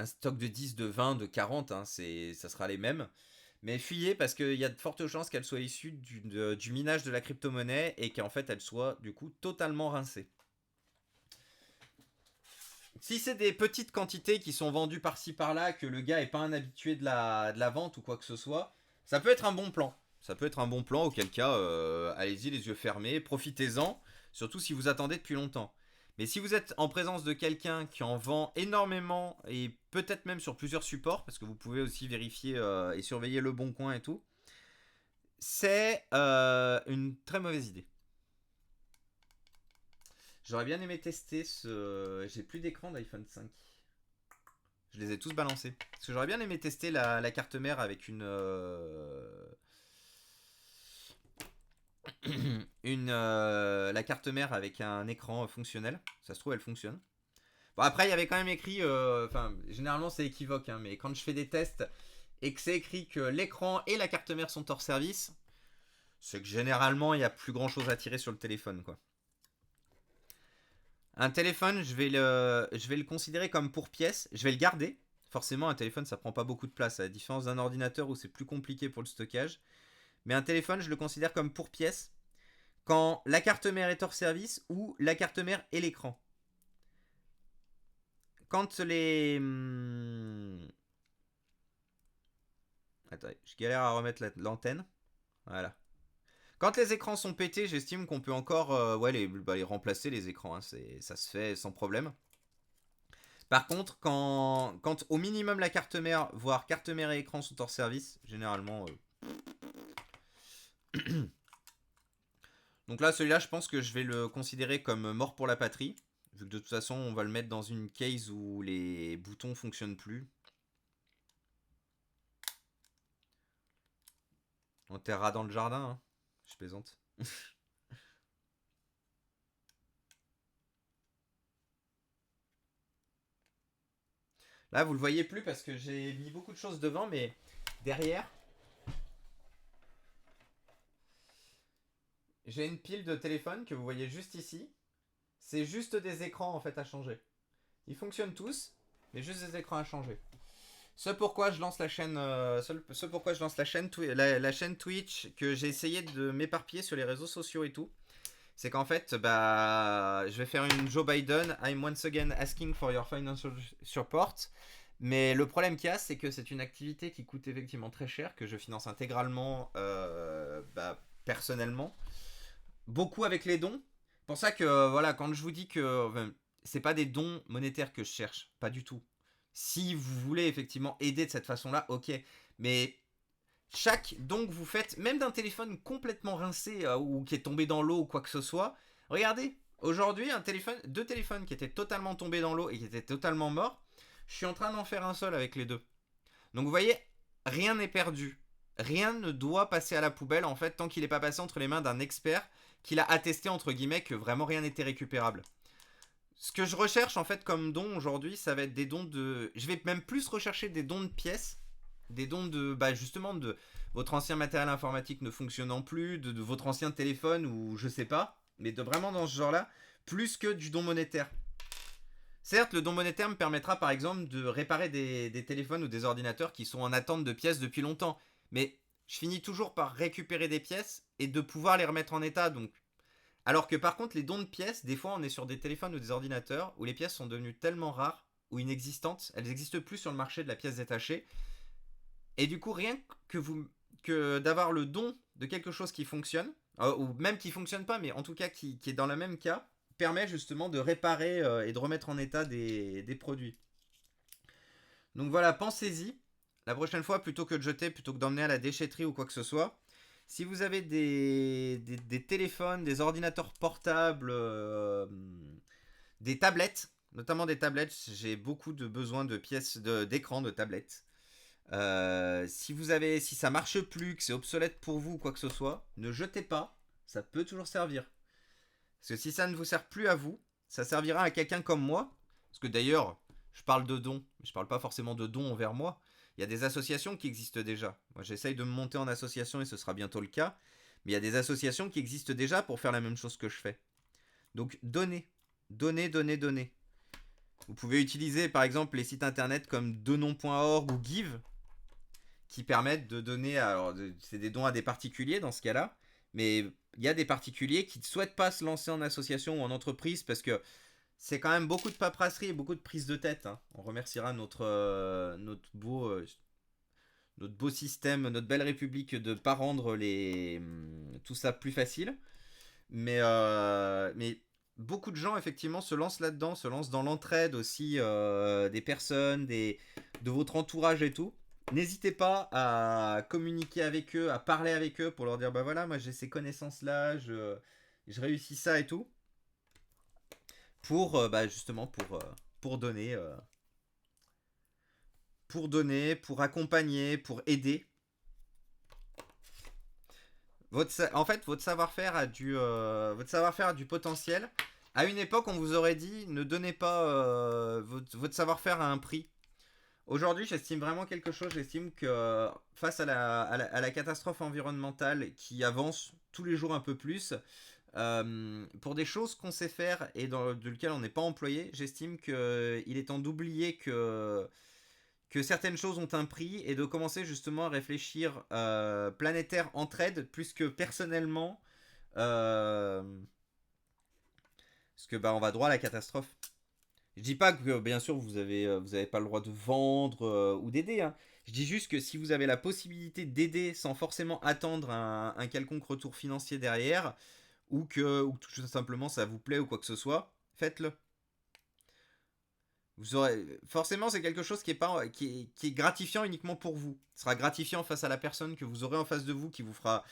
stock de 10, de 20, de 40, hein, ça sera les mêmes. Mais fuyez parce qu'il y a de fortes chances qu'elle soit issue du minage de la crypto-monnaie et qu'en fait elle soit du coup totalement rincée. Si c'est des petites quantités qui sont vendues par-ci par-là, que le gars est pas un habitué de la vente ou quoi que ce soit, ça peut être un bon plan. Ça peut être un bon plan, auquel cas, allez-y les yeux fermés, profitez-en, surtout si vous attendez depuis longtemps. Mais si vous êtes en présence de quelqu'un qui en vend énormément, et peut-être même sur plusieurs supports, parce que vous pouvez aussi vérifier et surveiller le bon coin et tout, c'est une très mauvaise idée. J'aurais bien aimé tester ce... J'ai plus d'écran d'iPhone 5. Je les ai tous balancés. Parce que j'aurais bien aimé tester la carte mère avec la carte mère avec un écran fonctionnel. Ça se trouve, elle fonctionne. Bon, après, il y avait quand même écrit... Enfin, généralement, c'est équivoque, hein, mais quand je fais des tests et que c'est écrit que l'écran et la carte mère sont hors service, c'est que généralement, il n'y a plus grand-chose à tirer sur le téléphone, quoi. Un téléphone, je vais le considérer comme pour pièce. Je vais le garder. Forcément, un téléphone, ça prend pas beaucoup de place, à la différence d'un ordinateur où c'est plus compliqué pour le stockage. Mais un téléphone, je le considère comme pour pièce quand la carte mère est hors service ou la carte mère et l'écran. Quand les... Attendez, je galère à remettre l'antenne. Voilà. Quand les écrans sont pétés, j'estime qu'on peut encore les remplacer, les écrans. Hein, ça se fait sans problème. Par contre, quand au minimum la carte mère, voire carte mère et écran sont hors service, généralement... Donc là, celui-là, je pense que je vais le considérer comme mort pour la patrie. Vu que de toute façon, on va le mettre dans une case où les boutons fonctionnent plus. On enterrera dans le jardin, hein. Je plaisante. Là, vous le voyez plus parce que j'ai mis beaucoup de choses devant, mais derrière, j'ai une pile de téléphones que vous voyez juste ici. C'est juste des écrans en fait à changer. Ils fonctionnent tous, mais juste des écrans à changer. Ce pourquoi je lance la chaîne, pourquoi je lance la chaîne, la chaîne Twitch, que j'ai essayé de m'éparpiller sur les réseaux sociaux et tout, c'est qu'en fait, bah, je vais faire une Joe Biden. I'm once again asking for your financial support. Mais le problème qu'il y a, c'est que c'est une activité qui coûte effectivement très cher, que je finance intégralement, personnellement. Beaucoup avec les dons. Pour ça que, voilà, quand je vous dis que c'est pas des dons monétaires que je cherche, pas du tout. Si vous voulez effectivement aider de cette façon-là, ok. Mais chaque don que vous faites, même d'un téléphone complètement rincé ou qui est tombé dans l'eau ou quoi que ce soit, regardez, aujourd'hui, deux téléphones qui étaient totalement tombés dans l'eau et qui étaient totalement morts, je suis en train d'en faire un seul avec les deux. Donc vous voyez, rien n'est perdu. Rien ne doit passer à la poubelle en fait tant qu'il n'est pas passé entre les mains d'un expert qui l'a attesté entre guillemets que vraiment rien n'était récupérable. Ce que je recherche en fait comme don aujourd'hui, ça va être des dons de... Je vais même plus rechercher des dons de pièces, des dons de... Bah justement de votre ancien matériel informatique ne fonctionnant plus, de votre ancien téléphone ou je sais pas, mais de vraiment dans ce genre-là, plus que du don monétaire. Certes, le don monétaire me permettra par exemple de réparer des téléphones ou des ordinateurs qui sont en attente de pièces depuis longtemps. Mais je finis toujours par récupérer des pièces et de pouvoir les remettre en état. Donc, alors que par contre, les dons de pièces, des fois on est sur des téléphones ou des ordinateurs où les pièces sont devenues tellement rares ou inexistantes, elles n'existent plus sur le marché de la pièce détachée. Et du coup, rien que d'avoir le don de quelque chose qui fonctionne, ou même qui fonctionne pas, mais en tout cas qui est dans le même cas, permet justement de réparer et de remettre en état des produits. Donc voilà, pensez-y. La prochaine fois, plutôt que de jeter, plutôt que d'emmener à la déchetterie ou quoi que ce soit, si vous avez des téléphones, des ordinateurs portables, des tablettes, notamment des tablettes, j'ai beaucoup de besoin de pièces d'écran de tablettes. Si ça marche plus, que c'est obsolète pour vous, quoi que ce soit, ne jetez pas, ça peut toujours servir. Parce que si ça ne vous sert plus à vous, ça servira à quelqu'un comme moi. Parce que d'ailleurs, je parle de dons, mais je parle pas forcément de dons envers moi. Il y a des associations qui existent déjà. Moi, j'essaye de me monter en association et ce sera bientôt le cas. Mais il y a des associations qui existent déjà pour faire la même chose que je fais. Donc, donnez. Donnez, donnez, donnez. Vous pouvez utiliser par exemple les sites internet comme donon.org ou Give qui permettent de donner. Alors, c'est des dons à des particuliers dans ce cas-là. Mais il y a des particuliers qui ne souhaitent pas se lancer en association ou en entreprise parce que c'est quand même beaucoup de paperasserie et beaucoup de prise de tête. Hein. On remerciera notre beau système, notre belle république de ne pas rendre tout ça plus facile. Mais beaucoup de gens effectivement se lancent là-dedans, se lancent dans l'entraide aussi des personnes, de votre entourage et tout. N'hésitez pas à communiquer avec eux, à parler avec eux pour leur dire bah voilà, moi j'ai ces connaissances là, je réussis ça et tout. pour justement pour donner, pour accompagner, pour aider. En fait, votre savoir-faire a du potentiel. À une époque, on vous aurait dit ne donnez pas votre savoir-faire à un prix. Aujourd'hui, j'estime vraiment quelque chose. J'estime que face à la catastrophe environnementale qui avance tous les jours un peu plus, pour des choses qu'on sait faire et de lesquelles on n'est pas employé, j'estime qu'il est temps d'oublier que certaines choses ont un prix et de commencer justement à réfléchir planétaire entraide plus que personnellement. euh, Parce que on va droit à la catastrophe. Je dis pas que bien sûr vous avez pas le droit de vendre ou d'aider. Hein. Je dis juste que si vous avez la possibilité d'aider sans forcément attendre un quelconque retour financier derrière, ou tout simplement ça vous plaît ou quoi que ce soit, faites-le. Vous aurez forcément c'est quelque chose qui est pas qui est gratifiant uniquement pour vous. Ce sera gratifiant face à la personne que vous aurez en face de vous qui vous fera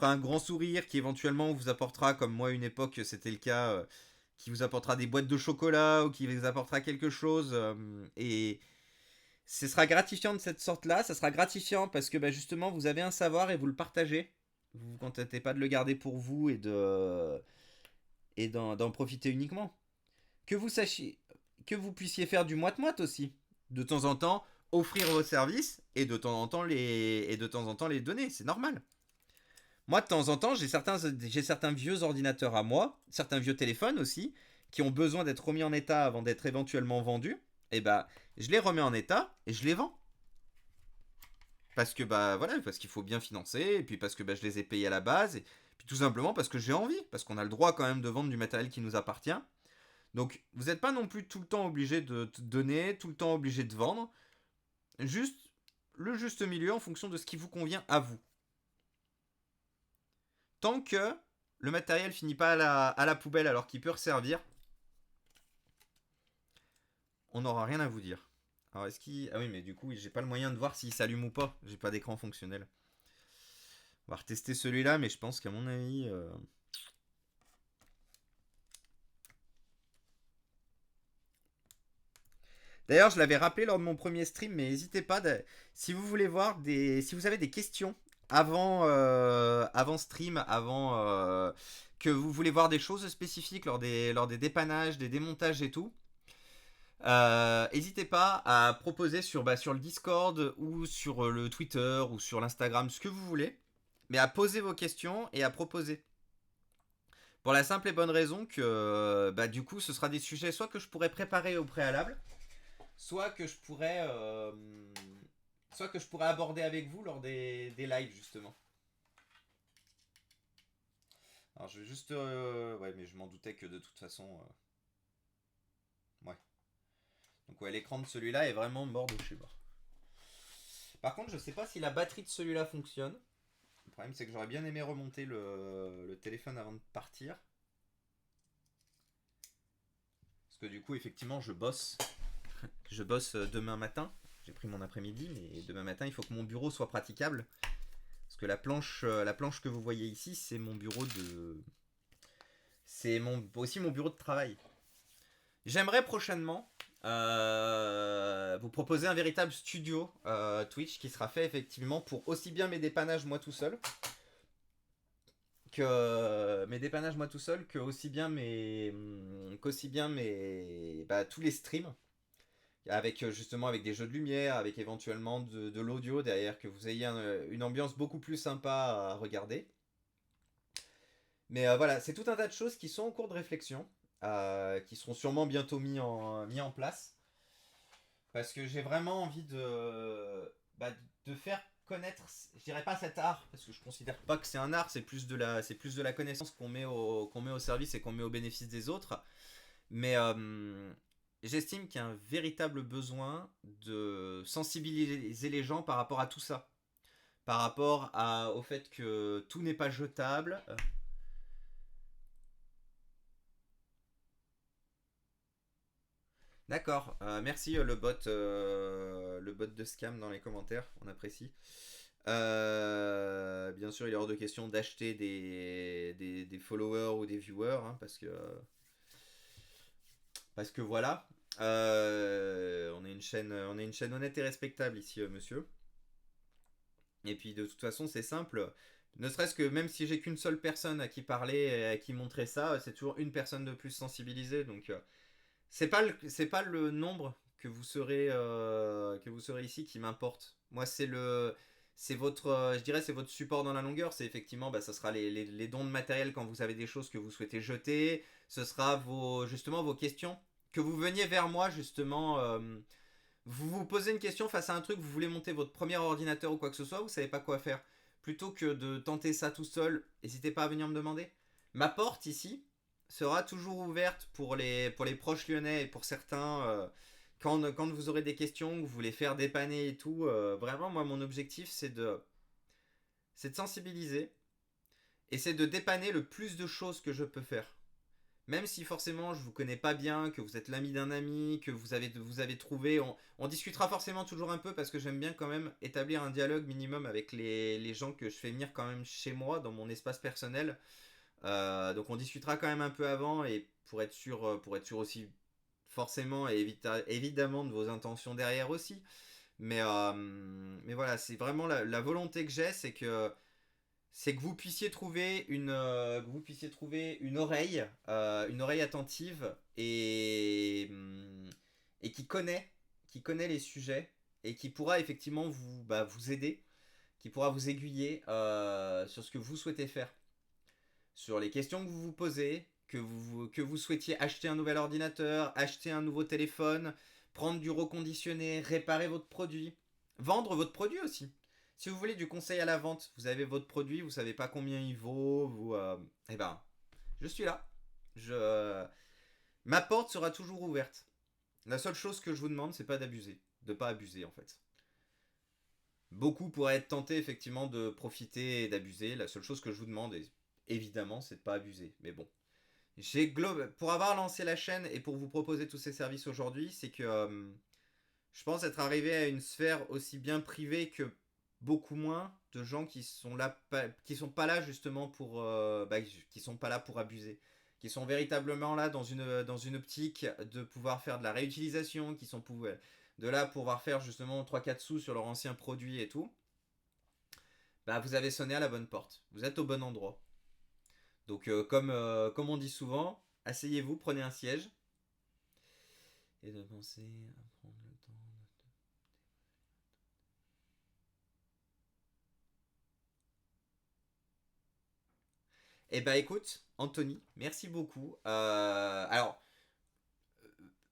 un grand sourire, qui éventuellement vous apportera comme moi à une époque c'était le cas qui vous apportera des boîtes de chocolat ou qui vous apportera quelque chose et ce sera gratifiant de cette sorte-là, ça sera gratifiant parce que justement vous avez un savoir et vous le partagez. Vous ne vous contentez pas de le garder pour vous et d'en profiter uniquement. Que vous sachiez, que vous puissiez faire du moite-moite aussi. De temps en temps, offrir vos services et de temps en temps les donner. C'est normal. Moi, de temps en temps, j'ai certains vieux ordinateurs à moi, certains vieux téléphones aussi, qui ont besoin d'être remis en état avant d'être éventuellement vendus. Et je les remets en état et je les vends. Parce que voilà, parce qu'il faut bien financer, et puis parce que je les ai payés à la base, et puis tout simplement parce que j'ai envie, parce qu'on a le droit quand même de vendre du matériel qui nous appartient. Donc vous n'êtes pas non plus tout le temps obligé de donner, tout le temps obligé de vendre. Juste le juste milieu en fonction de ce qui vous convient à vous. Tant que le matériel finit pas à la poubelle alors qu'il peut resservir, on n'aura rien à vous dire. Alors est-ce qu'il... Ah oui mais du coup j'ai pas le moyen de voir s'il s'allume ou pas. J'ai pas d'écran fonctionnel. On va retester celui-là mais je pense qu'à mon avis... D'ailleurs, je l'avais rappelé lors de mon premier stream, mais n'hésitez pas, si vous voulez voir si vous avez des questions avant stream, avant que vous voulez voir des choses spécifiques lors des dépannages, des démontages et tout, n'hésitez pas à proposer sur le Discord ou sur le Twitter ou sur l'Instagram, ce que vous voulez, mais à poser vos questions et à proposer. Pour la simple et bonne raison que du coup, ce sera des sujets soit que je pourrais préparer au préalable, soit que je pourrais aborder avec vous lors des lives justement. Alors je vais juste ouais mais je m'en doutais que de toute façon ouais. Donc ouais l'écran de celui-là est vraiment mort de chez mort. Par contre je sais pas si la batterie de celui-là fonctionne. Le problème c'est que j'aurais bien aimé remonter le téléphone avant de partir. Parce que du coup effectivement je bosse. Je bosse demain matin. J'ai pris mon après-midi mais demain matin il faut que mon bureau soit praticable. Parce que la planche que vous voyez ici, c'est mon bureau de. Aussi mon bureau de travail. J'aimerais prochainement vous proposer un véritable studio Twitch qui sera fait effectivement pour aussi bien mes dépannages moi tout seul que aussi bien mes tous les streams avec justement avec des jeux de lumière, avec éventuellement de l'audio derrière, que vous ayez une ambiance beaucoup plus sympa à regarder. Mais voilà, c'est tout un tas de choses qui sont en cours de réflexion, qui seront sûrement bientôt mis en place. Parce que j'ai vraiment envie de faire connaître, je dirais pas cet art, parce que je considère pas que c'est un art, c'est plus de la connaissance qu'on met au service et qu'on met au bénéfice des autres. Mais j'estime qu'il y a un véritable besoin de sensibiliser les gens par rapport à tout ça. Par rapport au fait que tout n'est pas jetable. D'accord, merci le bot de scam dans les commentaires, on apprécie. Bien sûr, il est hors de question d'acheter des followers ou des viewers, hein, parce que Parce que voilà, on est une chaîne honnête et respectable ici, monsieur. Et puis de toute façon, c'est simple. Ne serait-ce que même si j'ai qu'une seule personne à qui parler et à qui montrer ça, c'est toujours une personne de plus sensibilisée. Donc c'est pas le nombre que vous serez ici qui m'importe. Moi, c'est votre, je dirais, c'est votre support dans la longueur. C'est effectivement, bah, ça sera les dons de matériel quand vous avez des choses que vous souhaitez jeter. Ce sera justement vos questions. Que vous veniez vers moi, justement. Vous vous posez une question face à un truc, vous voulez monter votre premier ordinateur ou quoi que ce soit, vous savez pas quoi faire. Plutôt que de tenter ça tout seul, n'hésitez pas à venir me demander. Ma porte ici sera toujours ouverte pour les proches lyonnais et pour certains. Quand vous aurez des questions, que vous voulez faire dépanner et tout, vraiment, moi, mon objectif, c'est de sensibiliser et c'est de dépanner le plus de choses que je peux faire. Même si forcément je vous connais pas bien, que vous êtes l'ami d'un ami, que vous avez trouvé, on discutera forcément toujours un peu parce que j'aime bien quand même établir un dialogue minimum avec les gens que je fais venir quand même chez moi, dans mon espace personnel. Donc on discutera quand même un peu avant et pour être sûr aussi forcément et évidemment de vos intentions derrière aussi. Mais voilà, c'est vraiment la volonté que j'ai, c'est que vous puissiez trouver une oreille attentive et qui connaît les sujets et qui pourra effectivement vous aider, qui pourra vous aiguiller sur ce que vous souhaitez faire, sur les questions que vous vous posez, que vous souhaitiez acheter un nouvel ordinateur, acheter un nouveau téléphone, prendre du reconditionné, réparer votre produit, vendre votre produit aussi. Si vous voulez du conseil à la vente, vous avez votre produit, vous savez pas combien il vaut, eh ben, je suis là. Ma porte sera toujours ouverte. La seule chose que je vous demande, c'est pas d'abuser, de pas abuser en fait. Beaucoup pourraient être tentés effectivement de profiter et d'abuser. La seule chose que je vous demande, évidemment, c'est de pas abuser. Mais bon, pour avoir lancé la chaîne et pour vous proposer tous ces services aujourd'hui, c'est que je pense être arrivé à une sphère aussi bien privée que beaucoup moins de gens qui sont là, qui sont pas là justement qui sont pas là pour abuser, qui sont véritablement là dans une optique de pouvoir faire de la réutilisation, qui sont de là pour pouvoir faire justement trois quatre sous sur leur ancien produit et tout. Bah vous avez sonné à la bonne porte, vous êtes au bon endroit. Donc comme on dit souvent, asseyez-vous, prenez un siège et de penser à prendre le temps. Eh bah écoute, Anthony, merci beaucoup. Alors,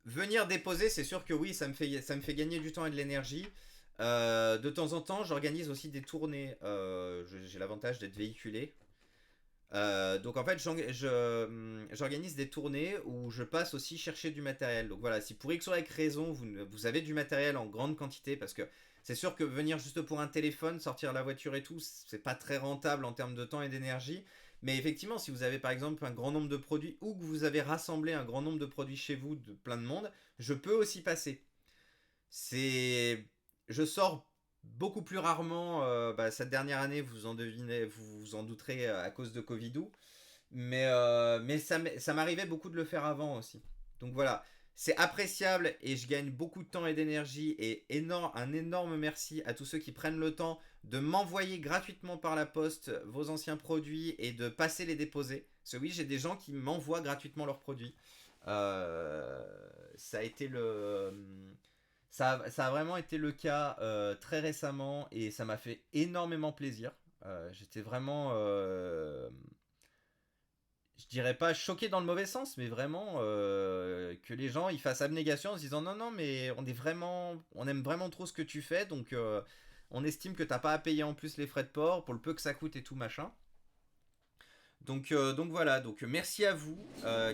venir déposer, c'est sûr que oui, ça me fait gagner du temps et de l'énergie. De temps en temps, j'organise aussi des tournées. J'ai l'avantage d'être véhiculé. Donc en fait, j'organise des tournées où je passe aussi chercher du matériel. Donc voilà, si pour X ou Y raison, vous avez du matériel en grande quantité, parce que c'est sûr que venir juste pour un téléphone, sortir la voiture et tout, c'est pas très rentable en termes de temps et d'énergie. Mais effectivement, si vous avez par exemple un grand nombre de produits ou que vous avez rassemblé un grand nombre de produits chez vous de plein de monde, je peux aussi passer. C'est, je sors beaucoup plus rarement. Cette dernière année, vous vous en douterez à cause de Covidou. Mais ça m'arrivait beaucoup de le faire avant aussi. Donc voilà, c'est appréciable et je gagne beaucoup de temps et d'énergie et un énorme merci à tous ceux qui prennent le temps de m'envoyer gratuitement par la poste vos anciens produits et de passer les déposer. Parce que oui, j'ai des gens qui m'envoient gratuitement leurs produits. Euh, ça a été le... ça a vraiment été le cas très récemment et ça m'a fait énormément plaisir. J'étais vraiment je dirais pas choqué dans le mauvais sens, mais vraiment que les gens ils fassent abnégation en se disant non non mais on aime vraiment trop ce que tu fais donc on estime que t'as pas à payer en plus les frais de port pour le peu que ça coûte et tout machin. Donc voilà, donc merci à vous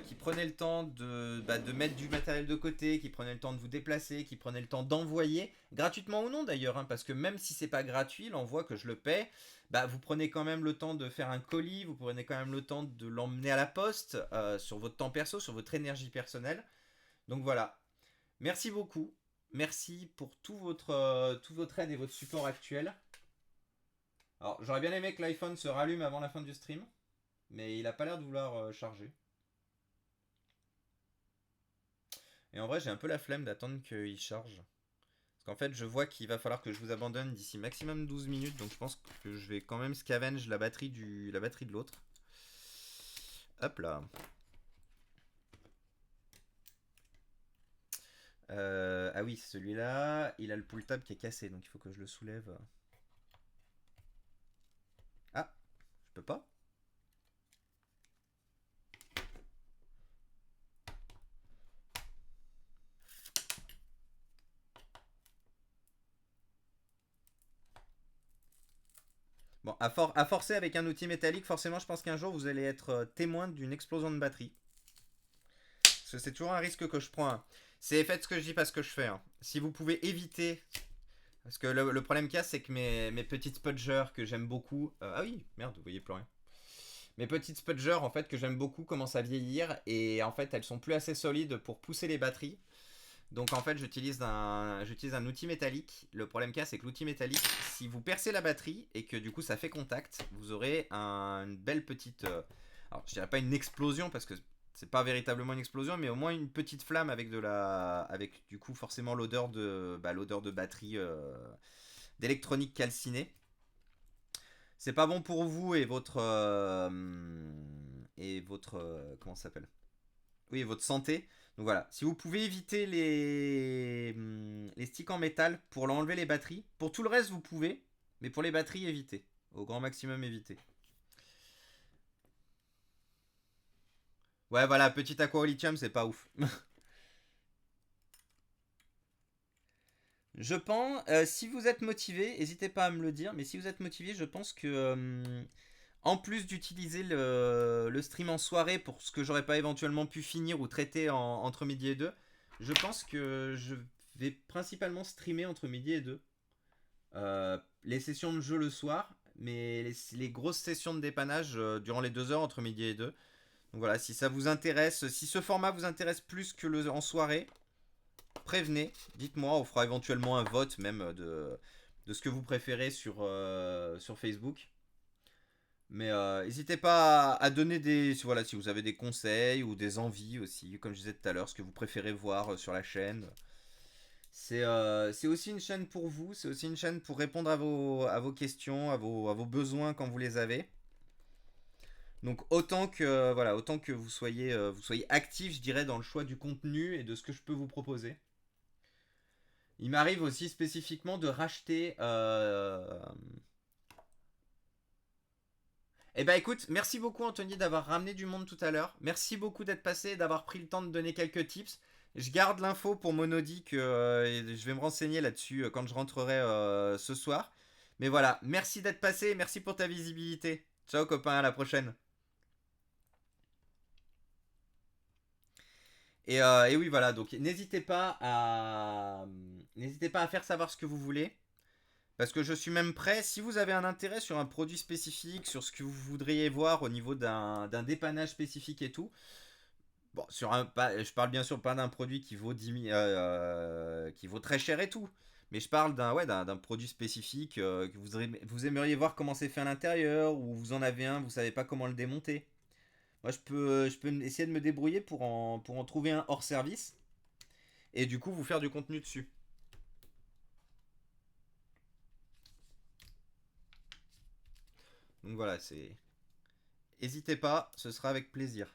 qui prenez le temps de mettre du matériel de côté, qui prenez le temps de vous déplacer, qui prenez le temps d'envoyer, gratuitement ou non d'ailleurs, hein, parce que même si c'est pas gratuit, l'envoi que je le paie, bah, vous prenez quand même le temps de faire un colis, vous prenez quand même le temps de l'emmener à la poste sur votre temps perso, sur votre énergie personnelle. Donc voilà, merci beaucoup, merci pour tout votre aide et votre support actuel. Alors j'aurais bien aimé que l'iPhone se rallume avant la fin du stream. Mais il a pas l'air de vouloir charger. Et en vrai, j'ai un peu la flemme d'attendre qu'il charge. Parce qu'en fait, je vois qu'il va falloir que je vous abandonne d'ici maximum 12 minutes. Donc je pense que je vais quand même scavenge la batterie de l'autre. Hop là. Ah oui, celui-là, il a le pull tab qui est cassé. Donc il faut que je le soulève. Ah, je peux pas. Bon, à forcer avec un outil métallique, forcément, je pense qu'un jour, vous allez être témoin d'une explosion de batterie. Parce que c'est toujours un risque que je prends, hein. C'est faites ce que je dis, pas ce que je fais, hein. Si vous pouvez éviter. Parce que le problème qu'il y a, c'est que mes petites spudgers que j'aime beaucoup. Ah oui, merde, vous voyez plus rien. Mes petites spudgers, en fait, que j'aime beaucoup, commencent à vieillir. Et en fait, elles sont plus assez solides pour pousser les batteries. Donc en fait, j'utilise un outil métallique. Le problème qu'il y a, c'est que l'outil métallique, si vous percez la batterie et que du coup ça fait contact, vous aurez une belle petite. Alors je dirais pas une explosion parce que c'est pas véritablement une explosion, mais au moins une petite flamme avec avec du coup forcément l'odeur de batterie, d'électronique calcinée. C'est pas bon pour vous et votre comment ça s'appelle? Oui, votre santé. Donc voilà, si vous pouvez éviter les sticks en métal pour enlever les batteries, pour tout le reste vous pouvez, mais pour les batteries évitez. Au grand maximum évitez. Ouais voilà, petit aqua au lithium c'est pas ouf. Je pense, si vous êtes motivé, n'hésitez pas à me le dire, mais si vous êtes motivé, je pense que en plus d'utiliser le stream en soirée pour ce que j'aurais pas éventuellement pu finir ou traiter entre midi et deux, je pense que je vais principalement streamer entre midi et deux. Les sessions de jeu le soir, mais les grosses sessions de dépannage durant les 2 heures entre midi et deux. Donc voilà, si ça vous intéresse, si ce format vous intéresse plus que en soirée, prévenez, dites-moi, on fera éventuellement un vote même de ce que vous préférez sur Facebook. Mais n'hésitez pas à donner voilà, si vous avez des conseils ou des envies aussi, comme je disais tout à l'heure, ce que vous préférez voir sur la chaîne. C'est aussi une chaîne pour vous, c'est aussi une chaîne pour répondre à vos questions, à vos besoins quand vous les avez. Donc autant que vous soyez actif, je dirais, dans le choix du contenu et de ce que je peux vous proposer. Il m'arrive aussi spécifiquement de racheter. Eh ben écoute, merci beaucoup Anthony d'avoir ramené du monde tout à l'heure. Merci beaucoup d'être passé et d'avoir pris le temps de donner quelques tips. Je garde l'info pour Monodic, je vais me renseigner là-dessus quand je rentrerai ce soir. Mais voilà, merci d'être passé, merci pour ta visibilité. Ciao copain, à la prochaine. Et oui voilà, donc n'hésitez pas à faire savoir ce que vous voulez. Parce que je suis même prêt, si vous avez un intérêt sur un produit spécifique, sur ce que vous voudriez voir au niveau d'un dépannage spécifique et tout, bon, je parle bien sûr pas d'un produit qui vaut 10 000, qui vaut très cher et tout. Mais je parle d'un produit spécifique que vous aimeriez voir comment c'est fait à l'intérieur, ou vous en avez un, vous savez pas comment le démonter. Moi, je peux essayer de me débrouiller pour en trouver un hors service et du coup vous faire du contenu dessus. Donc voilà, c'est. N'hésitez pas, ce sera avec plaisir.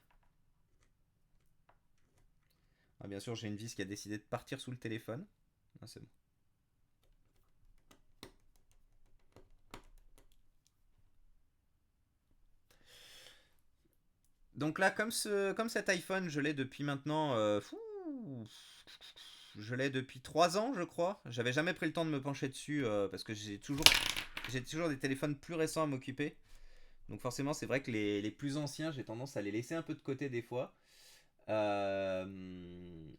Ah, bien sûr, j'ai une vis qui a décidé de partir sous le téléphone. Ah, c'est bon. Donc là, comme cet iPhone, je l'ai depuis maintenant. Je l'ai depuis 3 ans, je crois. J'avais jamais pris le temps de me pencher dessus parce que j'ai toujours des téléphones plus récents à m'occuper. Donc forcément, c'est vrai que les plus anciens, j'ai tendance à les laisser un peu de côté des fois. Euh,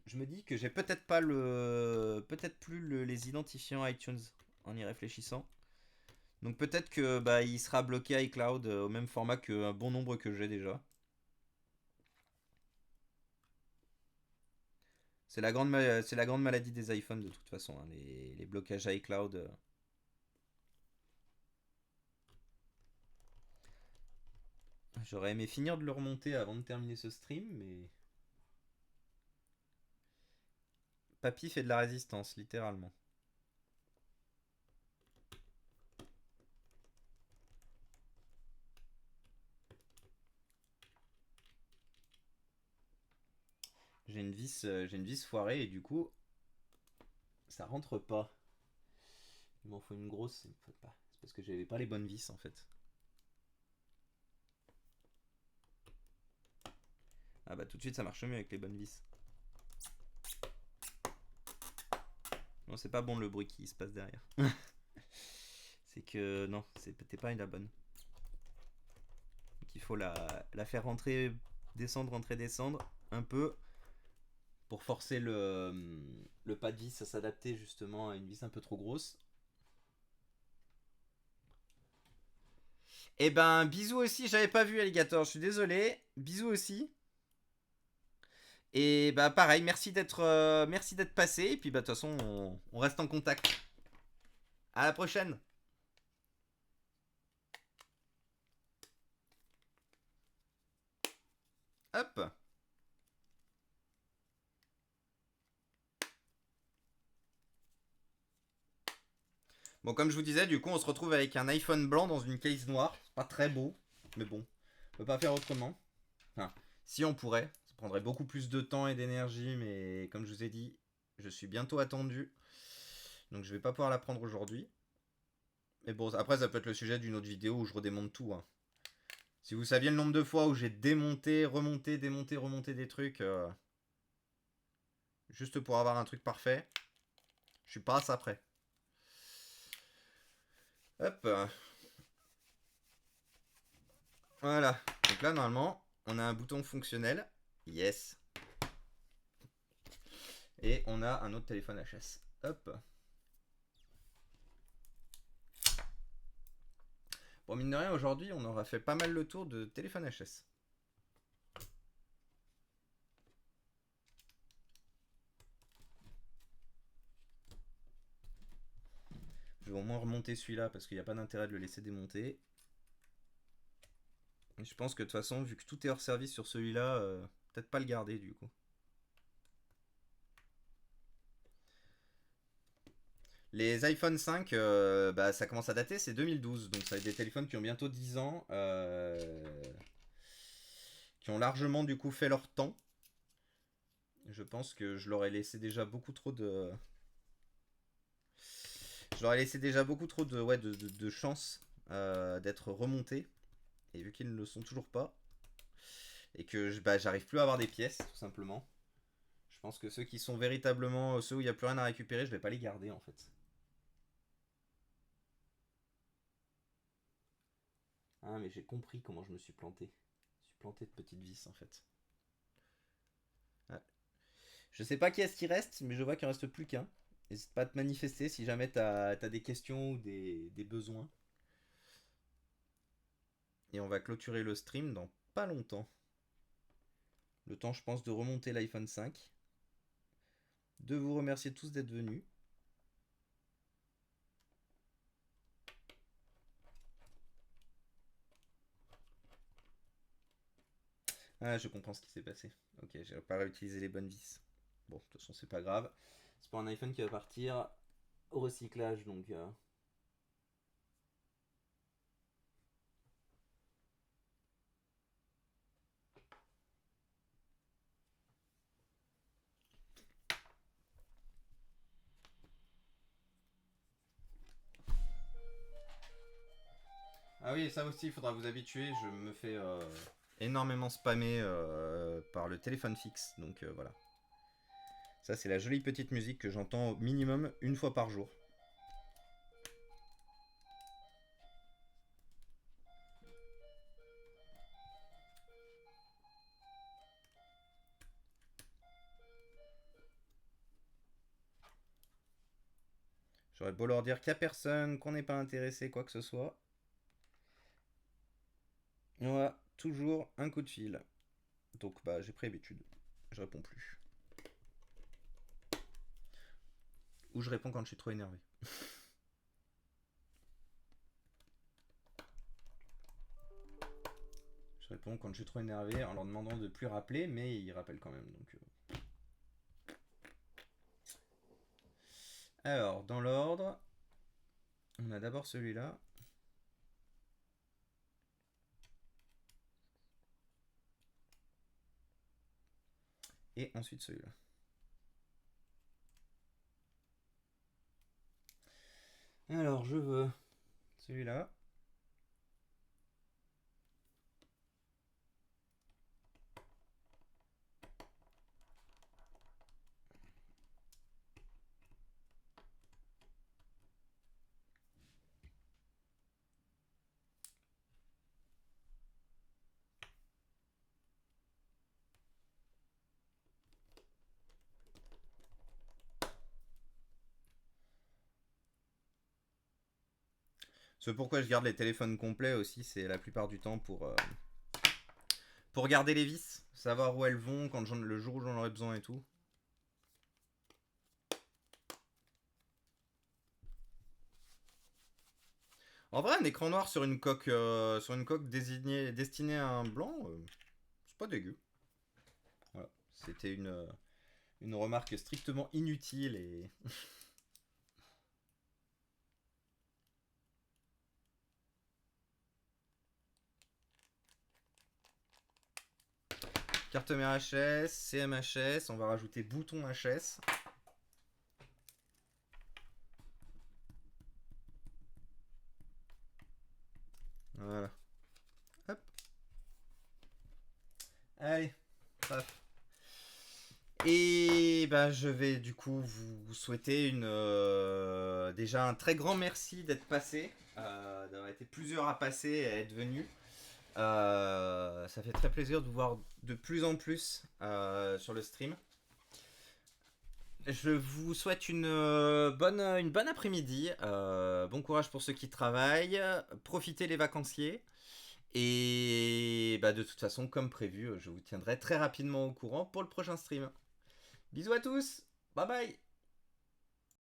je me dis que j'ai peut-être plus les identifiants iTunes en y réfléchissant. Donc peut-être que bah, il sera bloqué iCloud au même format qu'un bon nombre que j'ai déjà. C'est la grande maladie des iPhones de toute façon, hein, les blocages iCloud. J'aurais aimé finir de le remonter avant de terminer ce stream, mais Papy fait de la résistance, littéralement. J'ai une vis foirée et du coup, ça rentre pas. Il m'en faut une grosse, c'est parce que j'avais pas les bonnes vis en fait. Ah bah tout de suite ça marche mieux avec les bonnes vis. Non, c'est pas bon le bruit qui se passe derrière. C'est que non, c'était pas la bonne. Donc il faut la faire rentrer, descendre, rentrer, descendre un peu pour forcer le pas de vis à s'adapter justement à une vis un peu trop grosse. Et ben bisous aussi, j'avais pas vu Alligator, je suis désolé. Bisous aussi. Et bah pareil, merci d'être passé. Et puis bah de toute façon, on reste en contact. À la prochaine. Hop. Bon, comme je vous disais, du coup, on se retrouve avec un iPhone blanc dans une case noire. C'est pas très beau, mais bon, on peut pas faire autrement. Enfin, si on pourrait, ça prendrait beaucoup plus de temps et d'énergie, mais comme je vous ai dit, je suis bientôt attendu. Donc je vais pas pouvoir la prendre aujourd'hui. Mais bon, après, ça peut être le sujet d'une autre vidéo où je redémonte tout, hein. Si vous saviez le nombre de fois où j'ai démonté, remonté, démonté, remonté des trucs, juste pour avoir un truc parfait, je suis pas à ça près. Hop. Voilà. Donc là, normalement, on a un bouton fonctionnel. Yes. Et on a un autre téléphone HS. Hop. Bon, mine de rien, aujourd'hui, on aura fait pas mal le tour de téléphone HS. Je vais au moins remonter celui-là parce qu'il n'y a pas d'intérêt de le laisser démonter. Et je pense que de toute façon, vu que tout est hors service sur celui-là, peut-être pas le garder du coup. Les iPhone 5, bah, ça commence à dater, c'est 2012. Donc ça va être des téléphones qui ont bientôt 10 ans. Qui ont largement du coup fait leur temps. Je pense que je leur ai laissé déjà beaucoup trop de... Je leur ai laissé déjà beaucoup trop de, ouais, de chances d'être remontés. Et vu qu'ils ne le sont toujours pas, et que bah, j'arrive plus à avoir des pièces, tout simplement, je pense que ceux qui sont véritablement ceux où il n'y a plus rien à récupérer, je vais pas les garder en fait. Ah, mais j'ai compris comment je me suis planté. Je suis planté de petites vis en fait. Ouais. Je sais pas qui est-ce qui reste, mais je vois qu'il en reste plus qu'un. N'hésite pas à te manifester si jamais t'as des questions ou des besoins. Et on va clôturer le stream dans pas longtemps. Le temps, je pense, de remonter l'iPhone 5. De vous remercier tous d'être venus. Ah, je comprends ce qui s'est passé. Ok, j'ai pas réutilisé les bonnes vis. Bon, de toute façon, c'est pas grave. C'est pas un iPhone qui va partir au recyclage, donc... Ah oui, ça aussi, il faudra vous habituer. Je me fais énormément spammer par le téléphone fixe, donc voilà. Ça, c'est la jolie petite musique que j'entends au minimum une fois par jour. J'aurais beau leur dire qu'il n'y a personne, qu'on n'est pas intéressé, quoi que ce soit. Et on a toujours un coup de fil. Donc, bah, j'ai pris l'habitude. Je réponds plus. Ou je réponds quand je suis trop énervé. Je réponds quand je suis trop énervé en leur demandant de plus rappeler, mais ils rappellent quand même. Donc, Alors, dans l'ordre, on a d'abord celui-là. Et ensuite celui-là. Alors, je veux celui-là. Ce pourquoi je garde les téléphones complets aussi, c'est la plupart du temps pour garder les vis, savoir où elles vont quand le jour où j'en aurai besoin et tout. En vrai, un écran noir sur une coque destinée à un blanc, c'est pas dégueu. Voilà. C'était une remarque strictement inutile et... Carte mère HS, CMHS, on va rajouter bouton HS. Voilà. Hop. Allez, paf. Et bah, je vais du coup vous souhaiter déjà un très grand merci d'être passé, d'avoir été plusieurs à passer et à être venus. Ça fait très plaisir de vous voir de plus en plus sur le stream. Je vous souhaite une bonne après-midi. Bon courage pour ceux qui travaillent. Profitez les vacanciers. Et bah, de toute façon, comme prévu, je vous tiendrai très rapidement au courant pour le prochain stream. Bisous à tous. Bye bye.